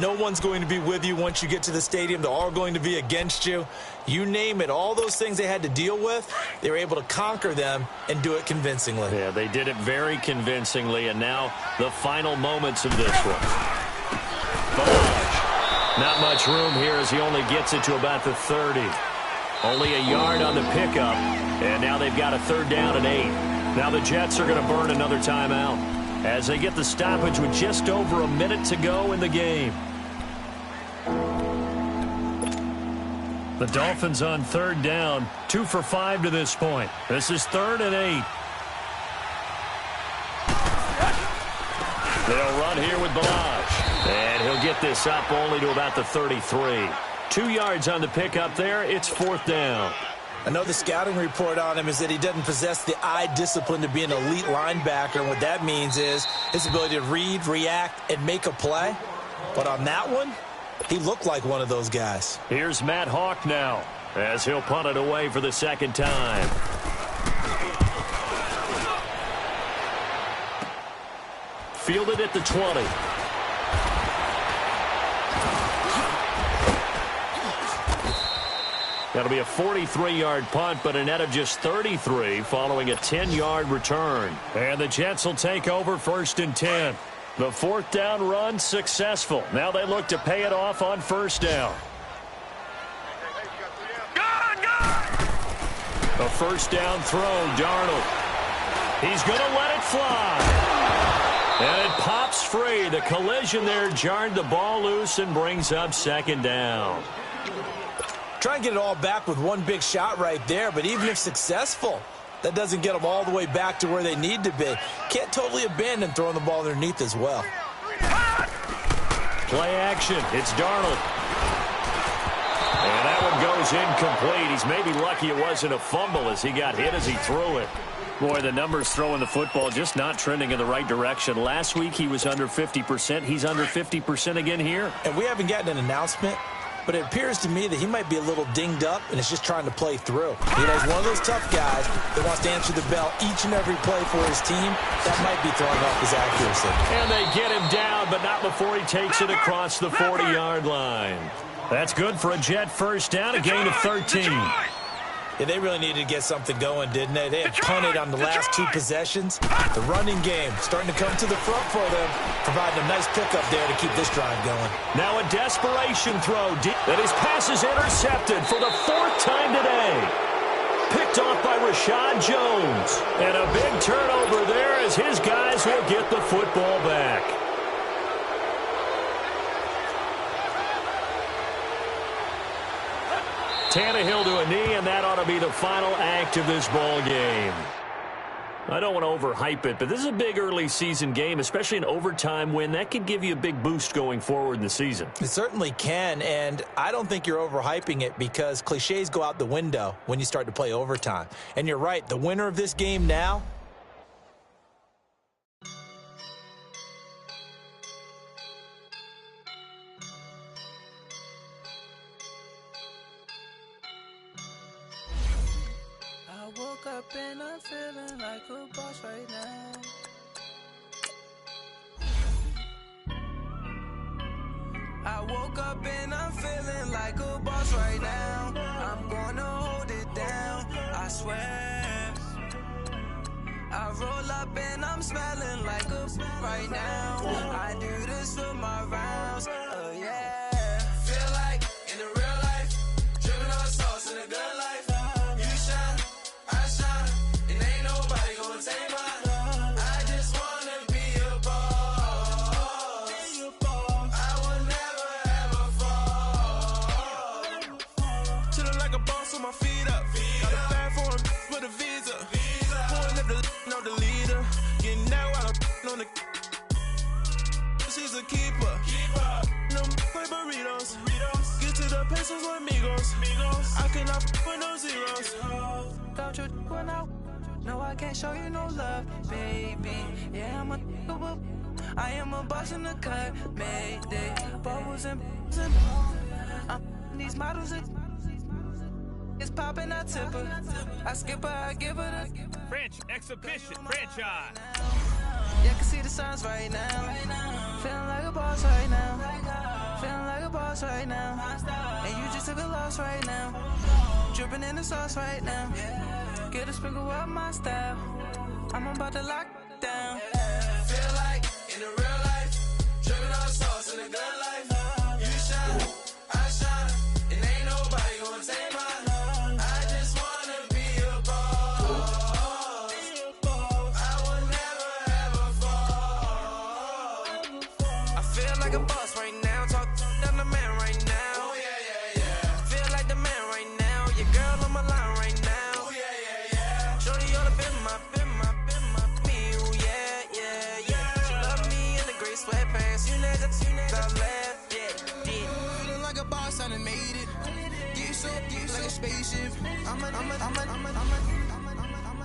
No one's going to be with you once you get to the stadium. They're all going to be against you. You name it, all those things they had to deal with, they were able to conquer them and do it convincingly. Yeah, they did it very convincingly, and now the final moments of this one. Not much room here as he only gets it to about the 30. Only a yard on the pickup, and now they've got a 3rd down and 8. Now the Jets are going to burn another timeout as they get the stoppage with just over a minute to go in the game. The Dolphins on 3rd down, 2 for 5 to this point. This is 3rd and 8. They'll run here with Balaj, and he'll get this up only to about the 33. 2 yards on the pickup there. It's 4th down. I know the scouting report on him is that he doesn't possess the eye discipline to be an elite linebacker, and what that means is his ability to read, react, and make a play. But on that one, he looked like one of those guys. Here's Matt Hawk now as he'll punt it away for the 2nd time. Fielded at the 20. That'll be a 43-yard punt, but a net of just 33 following a 10-yard return. And the Jets will take over 1st and 10. The 4th down run successful. Now they look to pay it off on 1st down. A 1st down throw, Darnold. He's going to let it fly. And it pops free. The collision there jarred the ball loose and brings up 2nd down. Try and get it all back with one big shot right there, but even if successful, that doesn't get them all the way back to where they need to be. Can't totally abandon throwing the ball underneath as well. Play action. It's Darnold. And that one goes incomplete. He's maybe lucky it wasn't a fumble as he got hit as he threw it. Boy, the numbers throwing the football just not trending in the right direction. Last week he was under 50%. He's under 50% again here. And we haven't gotten an announcement, but it appears to me that he might be a little dinged up and is just trying to play through. You know, he's one of those tough guys that wants to answer the bell each and every play for his team. That might be throwing off his accuracy. And they get him down, but not before he takes it across the 40-yard line. That's good for a Jet 1st down, a gain of 13. Yeah, they really needed to get something going, didn't they? They had punted on the last 2 possessions. The running game starting to come to the front for them, providing a nice pickup there to keep this drive going. Now a desperation throw. And his pass is intercepted for the 4th time today. Picked off by Rashad Jones. And a big turnover there as his guys will get the football back. Tannehill to a knee, and that ought to be the final act of this ball game. I don't want to overhype it, but this is a big early season game, especially an overtime win. That could give you a big boost going forward in the season. It certainly can, and I don't think you're overhyping it because cliches go out the window when you start to play overtime. And you're right, the winner of this game now I'm feeling like a boss right now. I woke up and I'm feeling like a boss right now. I'm gonna hold it down, I swear. I roll up and I'm smelling like a right now. I do this for my rounds, yeah. Feel like in the real life, dripping on sauce in a good life. You shine, I shine, and ain't nobody gonna take mine. I just wanna be a boss. I will never ever fall. Chillin' like a boss with my feet up. Got a bag for him with a visa. Pulling up the know the leader. Getting that while I'm on the. She's a keeper. No play burritos. Get to the pesos with amigos. I cannot with no zeros. Don't you run out? No, I can't show you no love, baby. Yeah, I am a boss in the cut, mayday. Bubbles and these models it's popping, I tip her. I skip her, I give her the French exhibition franchise. Yeah, I can see the signs right now. Feeling like a boss right now. Feeling like a boss right now. And you just took a loss right now. Dripping in the sauce right now. Get a sprinkle up my style. I'm about to lock down. Feel like in the real life, dripping on sauce in a good life. You shine, I shine, and ain't nobody gonna take mine. I just wanna be a boss. I will never ever fall. I feel like a boss right now. Talk to the man right now. Oh yeah. Feel like the man right now. Your girl on my line right now. Oh yeah. Shorty all up in my me. Oh yeah. She love me in the gray sweatpants. You never I left. Yeah. Feeling like a boss, I done made it. Get so like a spaceship.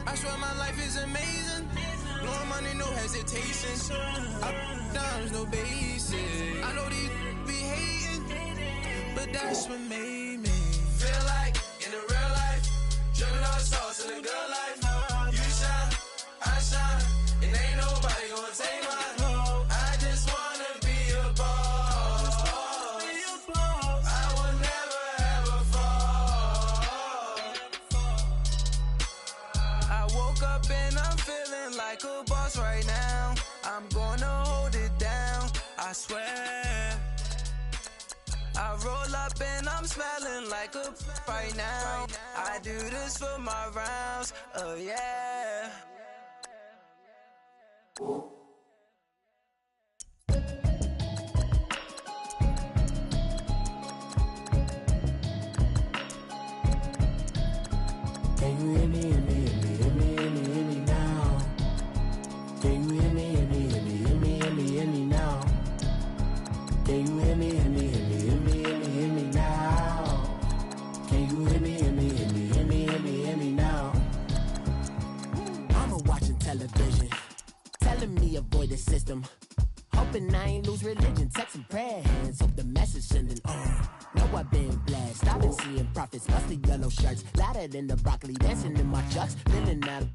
I swear my life is amazing. Blowing money, no hesitation. Up, downs, no basic. I know these be hating, but that's what made me feel like in the real life, dripping on sauce in the good life. You shine, I shine, and ain't nobody gonna take mine. I just wanna be a boss. I will never ever fall. I woke up and I'm feeling like a boss right now. I'm gonna hold it down, I swear. I roll up and I'm smelling like a right now. I do this for my rounds, yeah. Can you hear me, hear me, hear me, hear me, hear me, hear me now? Can you hear me, hear me, hear me, hear me, hear me, hear me now? Can you hear me, hear me, hear me, hear me, hear me, hear me now? Can you hear me, hear me, hear me, hear me, hear me, hear me now? Mama watching television, telling me avoid the system. Hoping I ain't lose religion, texting prayer hands, hope the message sending on. Know I've been blessed, I've been seeing prophets, mostly yellow shirts, louder than the broccoli, dancing in my chucks, feeling out of